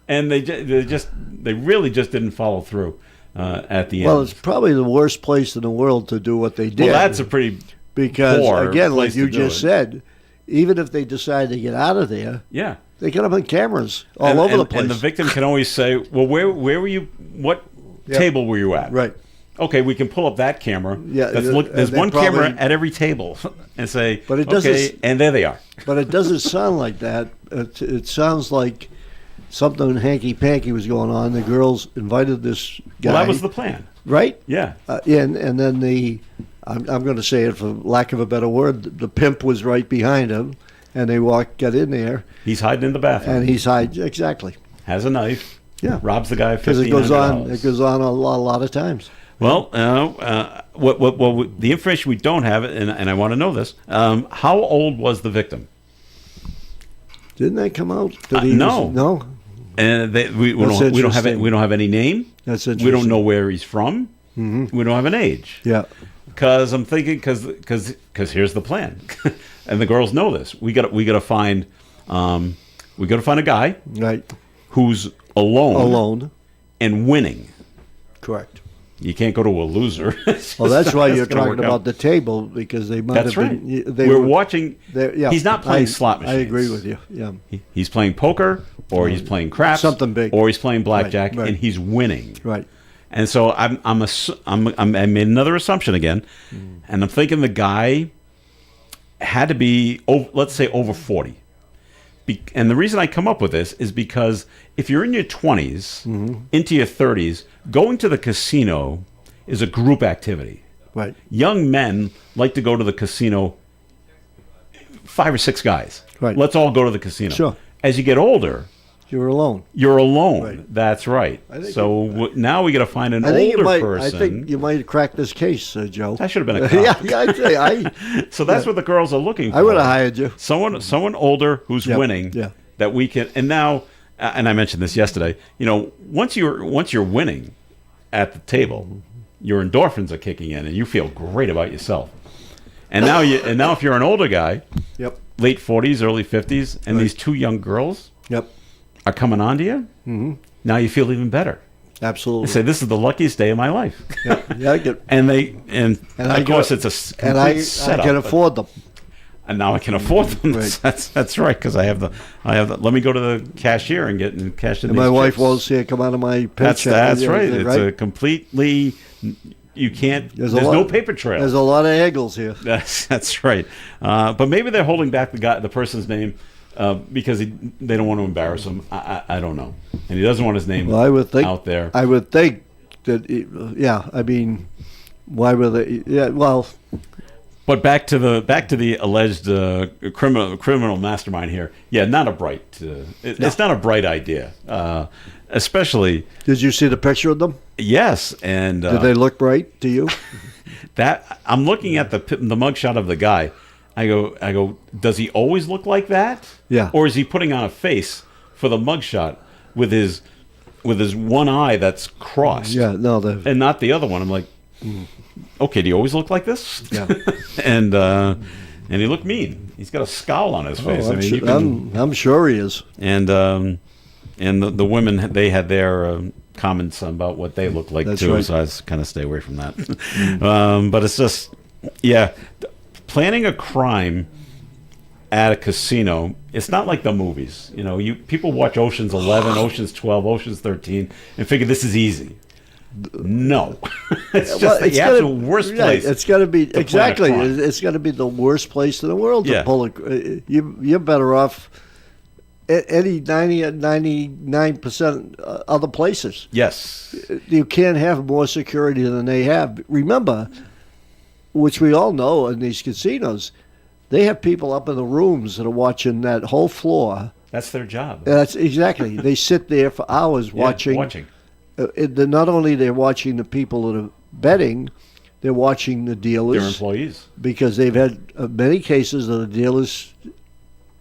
and they really just didn't follow through at the end. Well, it's probably the worst place in the world to do what they did. Well, that's a pretty because again, like you just said. Even if they decide to get out of there, they get up on cameras all over the place. And the victim can always say, "Well, where were you? What table were you at?" Right. Okay, we can pull up that camera. Yeah. There's one camera at every table, and say, but it doesn't, "Okay," and there they are. But it doesn't sound like that. It sounds like something hanky panky was going on. The girls invited this guy. Well, that was the plan, right? Yeah. And then I'm going to say it for lack of a better word, the pimp was right behind him, and they got in there. He's hiding in the bathroom. And he's hiding, exactly. Has a knife. Yeah. Robs the guy of $1,500. Because it goes on a lot of times. Well, the information we don't have, and I want to know this, how old was the victim? Didn't that come out? No. No? And we don't have any name. That's interesting. We don't know where he's from. Mm-hmm. We don't have an age. Yeah. Because I'm thinking, because here's the plan, and the girls know this. We got to find a guy, right, who's alone, and winning. Correct. You can't go to a loser. Well, that's why you're talking about the table, because they might have been. We're watching. He's not playing slot machines. I agree with you. Yeah. He's playing poker, or he's playing craps, something big, or he's playing blackjack, right. and he's winning. Right. And so I made another assumption again, and I'm thinking the guy had to be, let's say, over 40. And the reason I come up with this is because if you're in your 20s, into your 30s, going to the casino is a group activity. Right. Young men like to go to the casino, 5 or 6 guys. Right. Let's all go to the casino. Sure. As you get older, you're alone. Right. That's right. So now we got to find an older person. I think you might crack this case, Joe. That should have been a cop. yeah. So that's what the girls are looking for. I would have hired you. Someone older who's winning. Yeah. That we can. And now, and I mentioned this yesterday. Once you're winning at the table, your endorphins are kicking in, and you feel great about yourself. And now if you're an older guy, late 40s, early 50s, and these two young girls, are coming on to you, now you feel even better. Absolutely. They say, this is the luckiest day of my life. Yeah, and of course it's a complete setup. I can afford them. And now I can afford them. Right. That's right, because I have the. Let me go to the cashier and cash in. And these my wife checks. won't see it come out of my paycheck. That's right. It's a completely. You can't. There's no paper trail. There's a lot of angles here. That's right. But maybe they're holding back the person's name because they don't want to embarrass him. I don't know, and he doesn't want his name Well, I would think out there. I would think that, yeah. I mean, why would they? Yeah, well. But back to the alleged criminal mastermind here. Yeah, not a bright. It's not a bright idea, especially. Did you see the picture of them? Yes, and did they look bright to you? That I'm looking at the mugshot of the guy. I go. Does he always look like that? Yeah. Or is he putting on a face for the mugshot with his one eye that's crossed? Yeah. No. And not the other one. I'm like. Okay, do you always look like this? Yeah. and he looked mean. He's got a scowl on his face. I'm sure he is. And the women, they had their comments about what they look like. That's too. Right. So I just kind of stay away from that. But it's just, planning a crime at a casino. It's not like the movies. You know, people watch Ocean's 11, Ocean's 12, Ocean's 13, and figure this is easy. No, it's just the absolute worst place. It's got to be exactly. It's got to be the worst place in the world to pull it. You're better off any 99% other places. Yes, you can't have more security than they have. Remember, which we all know in these casinos, they have people up in the rooms that are watching that whole floor. That's their job. That's exactly. They sit there for hours watching. Not only they're watching the people that are betting, they're watching the dealers. Their employees. Because they've had many cases of the dealers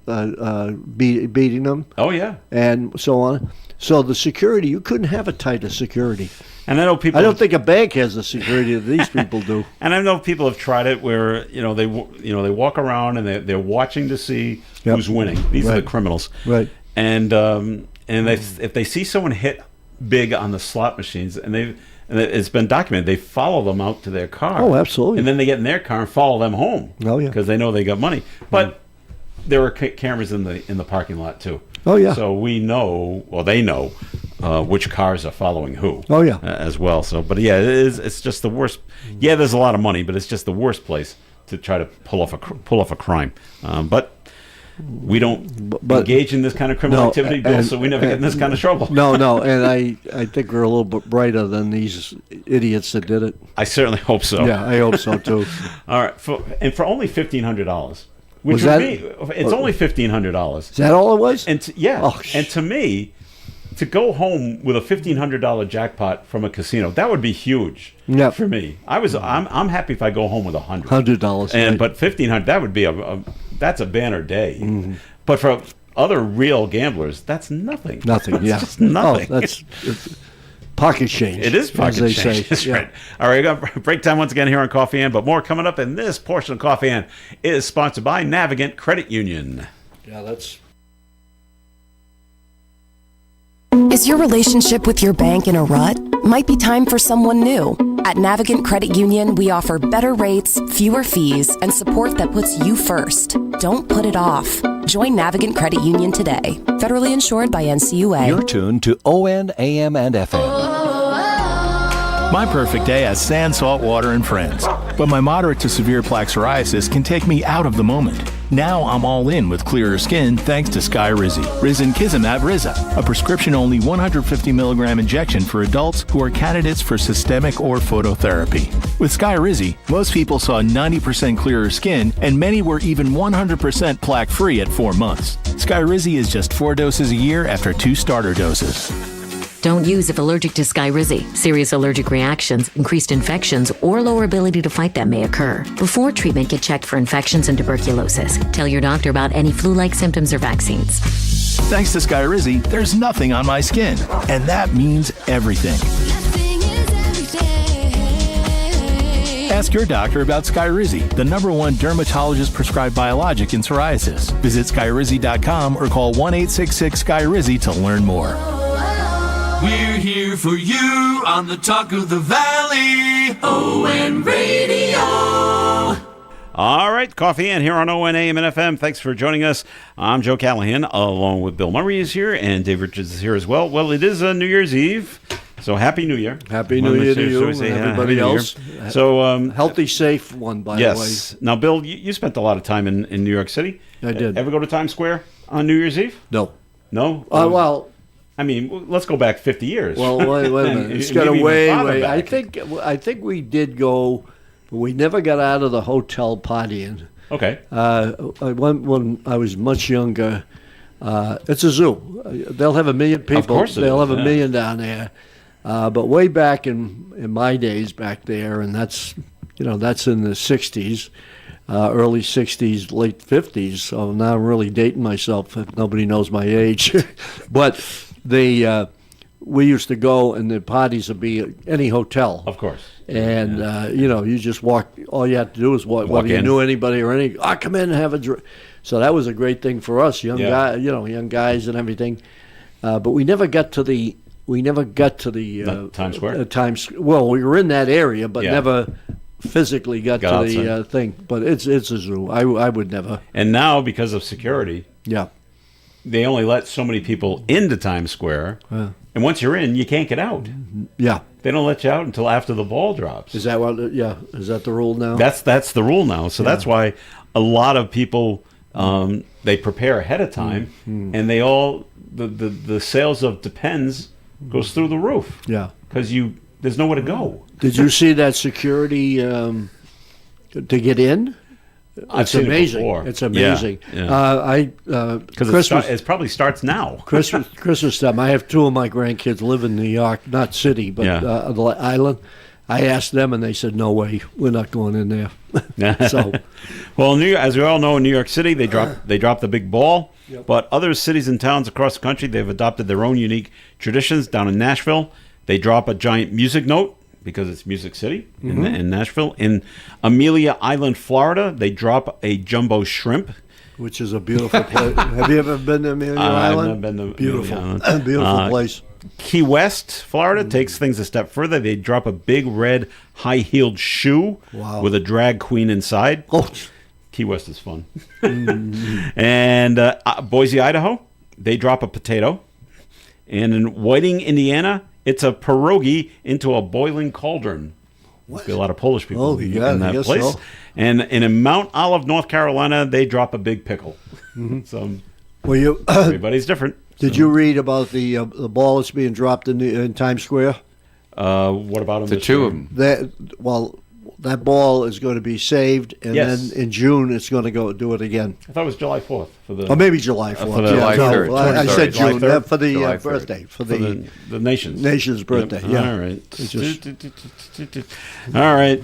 beating them. Oh, yeah. And so on. So the security, you couldn't have a tighter security. And I know people. I don't think a bank has the security that these people do. And I know people have tried it where they walk around and they're watching to see who's winning. These are the criminals. Right. And if they see someone hit big on the slot machines, and it's been documented, they follow them out to their car. Oh, absolutely. And then they get in their car and follow them home. Oh, yeah. Because they know they got money. But there are cameras in the parking lot too. Oh, yeah. So we know, well, they know which cars are following who. Oh, yeah. As well. So, but yeah, it's just the worst. Yeah, there's a lot of money, but it's just the worst place to try to pull off a crime. But we don't engage in this kind of criminal activity, Bill, so we never get in this kind of trouble. No, and I think we're a little bit brighter than these idiots that did it. I certainly hope so. Yeah, I hope so too. All right, for only $1,500, which would be, it's only $1,500. Is that all it was? And and to me, to go home with a $1,500 jackpot from a casino, that would be huge. Yeah. For me, I'm happy if I go home with $100. And but $1,500, that would be that's a banner day. Mm-hmm. But for other real gamblers, that's nothing. Nothing. It's yeah, just nothing. Oh, that's pocket change. It is pocket change. That's right. All right, we got break time once again here on Coffee and, but more coming up. In this portion of Coffee and is sponsored by Navigant Credit Union. Yeah, that's. Is your relationship with your bank in a rut? Might be time for someone new. At Navigant Credit Union, we offer better rates, fewer fees, and support that puts you first. Don't put it off. Join Navigant Credit Union today. Federally insured by NCUA. You're tuned to ON, AM, and FM. My perfect day has sand, salt water, and friends. But my moderate to severe plaque psoriasis can take me out of the moment. Now I'm all in with clearer skin thanks to Skyrizi. Risankizumab Riza, a prescription-only 150 milligram injection for adults who are candidates for systemic or phototherapy. With Skyrizi, most people saw 90% clearer skin, and many were even 100% plaque-free at 4 months. Skyrizi is just 4 doses a year after 2 starter doses. Don't use if allergic to Skyrizi. Serious allergic reactions, increased infections, or lower ability to fight them may occur. Before treatment, get checked for infections and tuberculosis. Tell your doctor about any flu-like symptoms or vaccines. Thanks to Skyrizi, there's nothing on my skin. And that means everything. Ask your doctor about Skyrizi, the #1 dermatologist-prescribed biologic in psoriasis. Visit Skyrizi.com or call 1-866-SKYRIZI to learn more. We're here for you on the Talk of the Valley, ON Radio. All right, Coffee and here on ON AM and FM. Thanks for joining us. I'm Joe Callahan, along with Bill Murray is here, and Dave Richards is here as well. Well, it is New Year's Eve, so Happy New Year. Happy New Year to you and everybody else. So, healthy, safe one, by the way. Yes. Now, Bill, you spent a lot of time in New York City. I did. Ever go to Times Square? on New Year's Eve? No. No? Well, I mean, let's go back 50 years. Well, wait a minute. It's got to way. I think we did go, but we never got out of the hotel partying. Okay. When I was much younger, it's a zoo. They'll have 1 million people. Of course they'll have 1 million down there. But way back in my days back there, and that's in the 60s, early 60s, late 50s. So now I'm really dating myself if nobody knows my age. But we used to go, and the parties would be at any hotel. Of course. And, you just walk. All you had to do was walk whether you knew anybody or any. Come in and have a drink. So that was a great thing for us, young guys and everything. But we never got to the. Times Square. Well, we were in that area, but never physically got to outside. The thing. But it's a zoo. I would never. And now, because of security, they only let so many people into Times Square. And once you're in, you can't get out. Yeah. They don't let you out until after the ball drops. Is that what? Yeah. Is that the rule now? That's the rule now. So that's why a lot of people they prepare ahead of time, and they all the sales of Depends goes through the roof. Yeah. Because there's nowhere to go. Did you see that security to get in? It's amazing. It's amazing. Because it probably starts now. Christmas time. I have 2 of my grandkids live in New York, not city, but the island. I asked them, and they said, "No way, we're not going in there." So, well, as we all know, in New York City, they dropped the big ball. Yep. But other cities and towns across the country, they've adopted their own unique traditions. Down in Nashville, they drop a giant music note, because it's Music City in Nashville. In Amelia Island, Florida, they drop a jumbo shrimp. Which is a beautiful place. Have you ever been to Amelia Island? I've been to beautiful. Amelia Island. Beautiful place. Key West, Florida, takes things a step further. They drop a big red high-heeled shoe with a drag queen inside. Oh. Key West is fun. And Boise, Idaho, they drop a potato. And in Whiting, Indiana, it's a pierogi into a boiling cauldron. Must be a lot of Polish people in that place. So. And in Mount Olive, North Carolina, they drop a big pickle. So everybody's different. Did you read about the ball that's being dropped in Times Square? What about them? The 2 of them. That ball is going to be saved, and then in June it's going to go do it again. I thought it was July 4th. Or maybe July 4th. For the July 3rd. I said June for the birthday. For the nation's birthday. Yep. Yeah. All right. All right.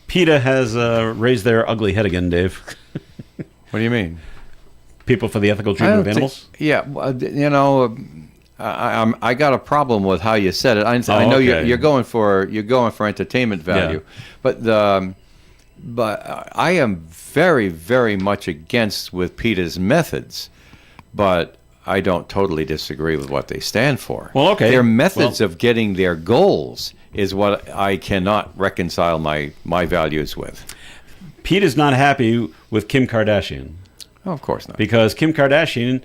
PETA has raised their ugly head again, Dave. What do you mean? People for the ethical treatment of animals? I got a problem with how you said it. I know you're going for entertainment value, but I am very, very much against with PETA's methods, but I don't totally disagree with what they stand for. Well, okay. Their methods of getting their goals is what I cannot reconcile my values with. PETA's not happy with Kim Kardashian. Oh, of course not. Because Kim Kardashian,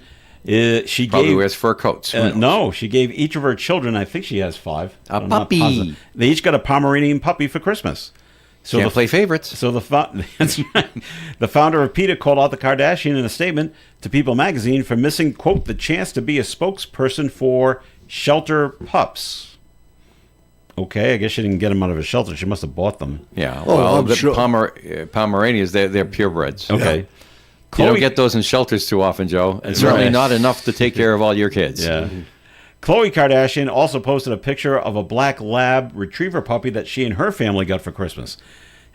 she probably wears fur coats. No, she gave each of her children, I think she has 5. A puppy. They each got a Pomeranian puppy for Christmas. So can't play favorites. So the founder of PETA called out the Kardashian in a statement to People magazine for missing, quote, the chance to be a spokesperson for shelter pups. Okay, I guess she didn't get them out of a shelter. She must have bought them. Yeah, the sure. Pomeranians, they're purebreds. Okay. Yeah. You don't get those in shelters too often, Joe, and certainly not enough to take care of all your kids. Yeah. Khloe Kardashian also posted a picture of a black lab retriever puppy that she and her family got for Christmas.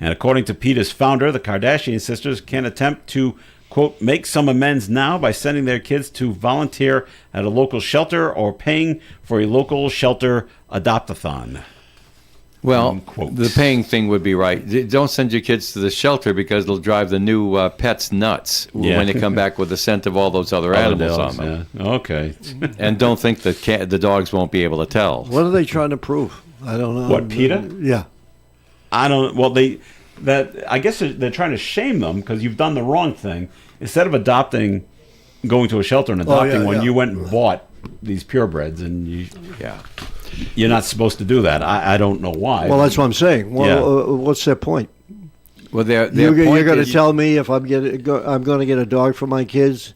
And according to PETA's founder, the Kardashian sisters can attempt to, quote, make some amends now by sending their kids to volunteer at a local shelter or paying for a local shelter adopt-a-thon. Well, the paying thing would be right. Don't send your kids to the shelter because they'll drive the new pets nuts when they come back with the scent of all those other animals dogs, on them. Yeah. Okay. And don't think that the dogs won't be able to tell. What are they trying to prove? I don't know. What, PETA? Yeah. I don't. Well, I guess they're trying to shame them because you've done the wrong thing. Instead of going to a shelter and adopting one, you went and bought these purebreds, and you're not supposed to do that. I don't know why. Well, that's what I'm saying. Well, what's their point? Well, you're going to tell me if I'm going to get a dog for my kids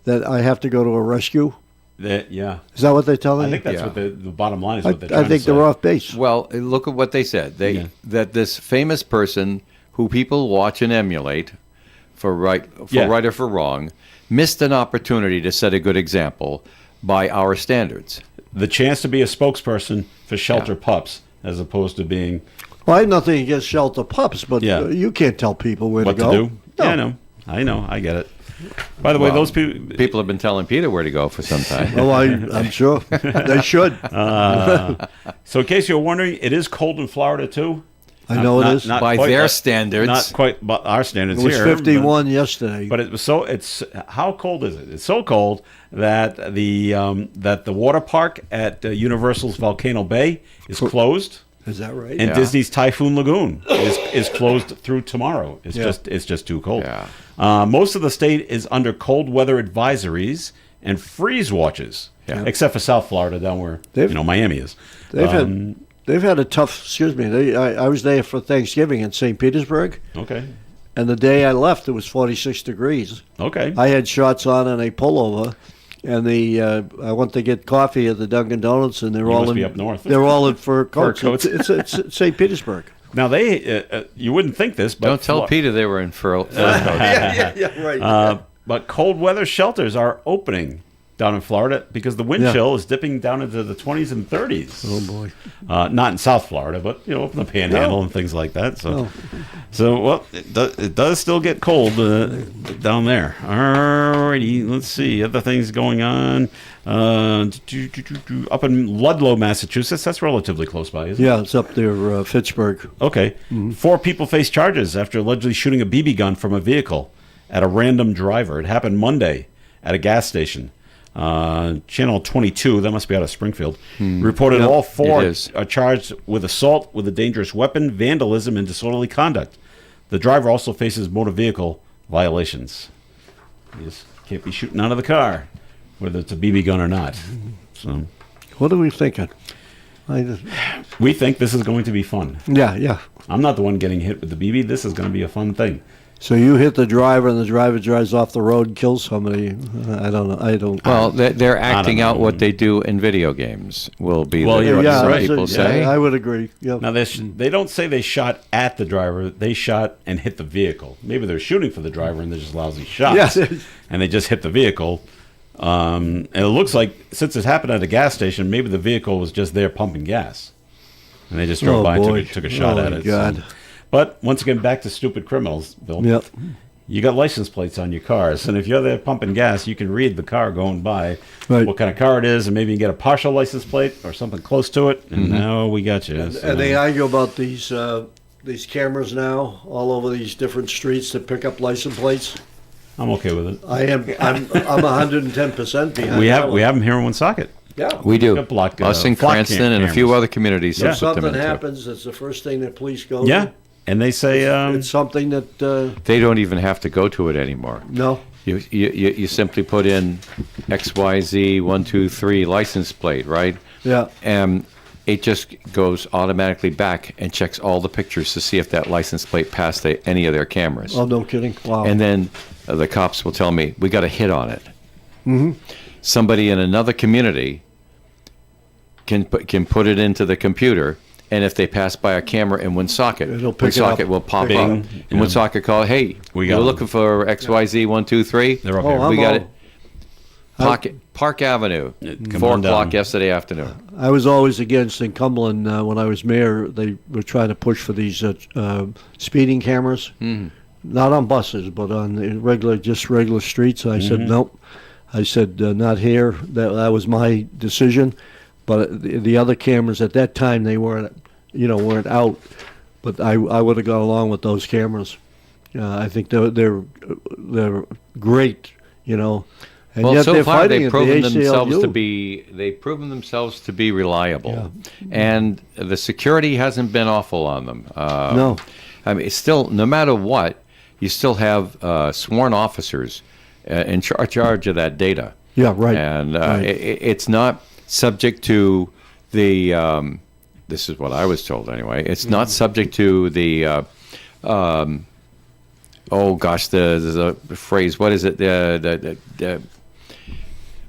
that I have to go to a rescue? Yeah. Is that what they're telling I you? think that's what the bottom line is. What they're I trying think to say. they're off base. Well, look at what they said. That this famous person who people watch and emulate, for right or for wrong, missed an opportunity to set a good example by our standards. The chance to be a spokesperson for shelter pups, as opposed to being Well, I have nothing against shelter pups, but you can't tell people where what to go. to do. No. Yeah, I know, I get it. By the way, those people have been telling Peter where to go for some time. Oh, I'm sure they should. So, in case you're wondering, it is cold in Florida too. I know it is. Not by quite their standards. Not quite by our standards It was here. 51 yesterday. But it was it's how cold is it? It's so cold that the water park at Universal's Volcano Bay is closed. Is that right? And Disney's Typhoon Lagoon is closed through tomorrow. It's just too cold. Yeah. Most of the state is under cold weather advisories and freeze watches, except for South Florida, down where Miami is. They've had a tough. Excuse me. I was there for Thanksgiving in St. Petersburg. Okay. And the day I left, it was 46 degrees. Okay. I had shorts on and a pullover. And I went to get coffee at the Dunkin' Donuts, and they're all in up north. They're all in fur coats. Fur coats. It's St. Petersburg. Now you wouldn't think this, but don't tell Peter they were in fur coats. yeah, right. But cold weather shelters are opening down in Florida because the wind chill is dipping down into the 20s and 30s. Oh boy! Not in South Florida, but up in the Panhandle and things like that. So, it does still get cold down there. Alrighty, let's see other things going on. Up in Ludlow, Massachusetts, that's relatively close by, isn't it? Yeah, it's up there, Fitchburg. Okay. Mm-hmm. 4 people face charges after allegedly shooting a BB gun from a vehicle at a random driver. It happened Monday at a gas station. Channel 22, that must be out of Springfield, reported all 4 are charged with assault with a dangerous weapon, vandalism, and disorderly conduct. The driver also faces motor vehicle violations. You just can't be shooting out of the car, whether it's a BB gun or not. So, what are we thinking? We think this is going to be fun. Yeah. I'm not the one getting hit with the BB. This is going to be a fun thing. So you hit the driver, and the driver drives off the road and kills somebody. I don't know. Well, they're acting out what they do in video games. Will be what people say. I would agree. Yep. Now they don't say they shot at the driver. They shot and hit the vehicle. Maybe they're shooting for the driver and they're just lousy shots. And they just hit the vehicle. And it looks like since it happened at a gas station, maybe the vehicle was just there pumping gas, and they just drove by and took a shot at it. God. So. But once again, back to stupid criminals, Bill. Yep. You got license plates on your cars, and if you're there pumping gas, you can read the car going by, what kind of car it is, and maybe you can get a partial license plate or something close to it, and now we got you. And they argue about these cameras now all over these different streets that pick up license plates. I'm okay with it. I'm 110% behind. We have them here in Woonsocket. Yeah, we do. Block, us in Cranston and a few other communities. If something happens, it's the first thing that police go to. Yeah. And they say it's something that they don't even have to go to it anymore. No, you simply put in XYZ 123 license plate, right? Yeah, and it just goes automatically back and checks all the pictures to see if that license plate passed any of their cameras. Oh, no kidding! Wow. And then the cops will tell me we got a hit on it. Mm-hmm. Somebody in another community can put it into the computer. And if they pass by a camera in Woonsocket, Woonsocket will pop up. And Woonsocket call, hey, we're looking for XYZ 123. They're up here. We got it. Park Avenue, 4 o'clock yesterday afternoon. I was always against in Cumberland when I was mayor. They were trying to push for these speeding cameras, not on buses, but on regular streets. I said nope. I said not here. That was my decision. But the other cameras at that time, they weren't out. But I would have gone along with those cameras. I think they're great, And well, yet so they're far they've proven ACLU. themselves to be reliable, and the security hasn't been awful on them. No, I mean, it's still, no matter what, you still have sworn officers in charge of that data. Yeah, right. And it's not subject to the this is what I was told anyway, it's not subject to the the phrase, what is it,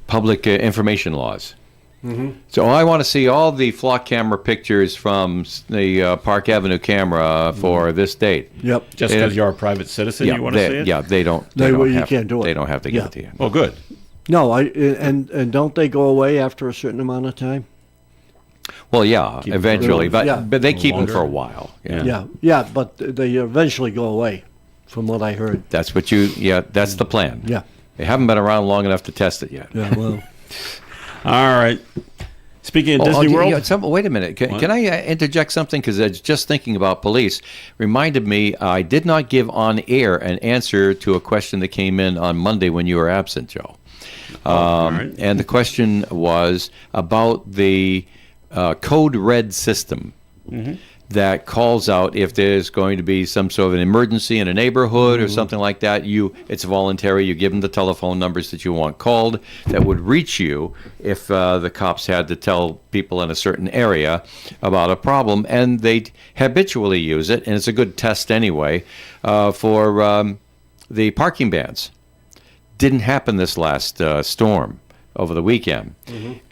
public information laws. Mm-hmm. So I want to see all the flock camera pictures from the Park Avenue camera for this date. Yep. Just because you're a private citizen, you want to see it? Yeah, they don't. You can't do it. They don't have to give it to you. Well, good. No, and don't they go away after a certain amount of time? Well, yeah, eventually, but they keep them longer. for a while. Yeah, but they eventually go away, from what I heard. That's what that's the plan. Yeah. They haven't been around long enough to test it yet. Yeah, well. All right. Speaking of Disney World. Wait a minute. Can I interject something? Because I was just thinking about police. Reminded me, I did not give on air an answer to a question that came in on Monday when you were absent, Joe. Right. And the question was about the code red system that calls out if there's going to be some sort of an emergency in a neighborhood or something like that. It's voluntary. You give them the telephone numbers that you want called that would reach you if the cops had to tell people in a certain area about a problem, and they habitually use it, and it's a good test anyway for the parking bans. Didn't happen this last storm over the weekend,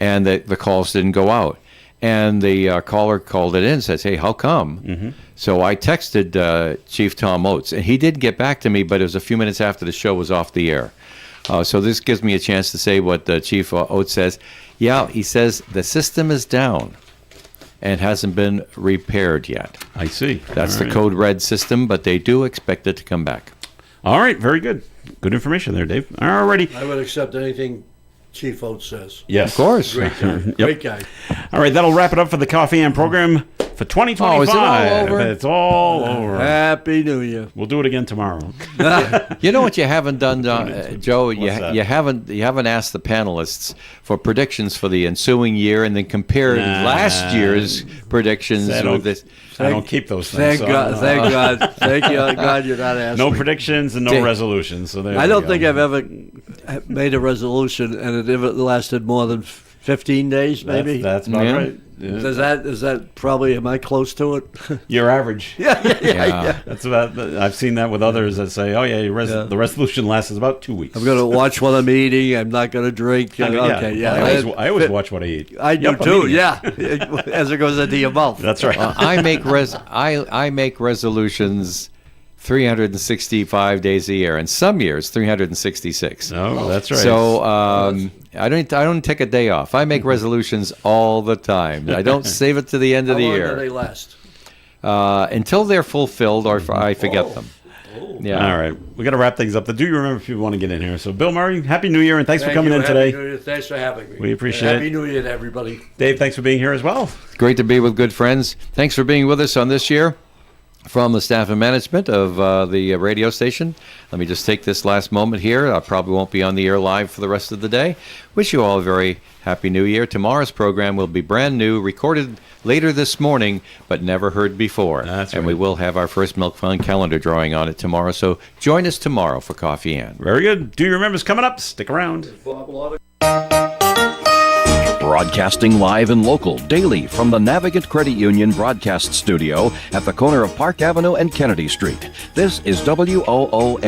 and the calls didn't go out. And the caller called it in and says, hey, how come? So I texted Chief Tom Oates, and he did get back to me, but it was a few minutes after the show was off the air. So this gives me a chance to say what Chief Oates says. Yeah, he says the system is down and hasn't been repaired yet. I see. That's the code red system, but they do expect it to come back. All right, very good. Good information there, Dave. All righty. I would accept anything Chief Oates says. Yes. Of course. Great guy. Great guy. All right, that'll wrap it up for the Coffee and program for 2025. Is it all over? It's all over. Happy New Year. We'll do it again tomorrow. You know what you haven't done, Joe? You that? haven't asked the panelists for predictions for the ensuing year, and then compared last year's predictions with this. I don't keep those things. Thank God. Thank God. Thank you, God, you're not asking. No predictions and no resolutions. So there I don't think go. I've ever made a resolution and it ever lasted more than 15 days, maybe. That's about right. Yeah. Is that probably, am I close to it? You're average. Yeah. That's about. I've seen that with others that say, "Oh yeah, the resolution lasts about 2 weeks." I'm going to watch what I'm eating. I'm not going to drink. I always watch what I eat. I do too. Yeah, as it goes into your mouth. That's right. I make resolutions 365 days a year, and some years 366. Oh, that's right. So I don't take a day off. I make resolutions all the time. I don't save it to the end of the year. How long do they last? Until they're fulfilled, or I forget them. Yeah. All right. We got to wrap things up. Do you remember if you want to get in here? So, Bill Murray, Happy New Year, and thanks for coming in today. Happy New Year. Thanks for having me. We appreciate it. Happy New Year to everybody. Dave, thanks for being here as well. Great to be with good friends. Thanks for being with us on this year. From the staff and management of the radio station, let me just take this last moment here. I probably won't be on the air live for the rest of the day. Wish you all a very happy New Year. Tomorrow's program will be brand new, recorded later this morning, but never heard before. That's right. And we will have our first Milk Fund calendar drawing on it tomorrow. So join us tomorrow for Coffee and. Very good. Do you remember's coming up? Stick around. Broadcasting live and local daily from the Navigant Credit Union broadcast studio at the corner of Park Avenue and Kennedy Street. This is WOON.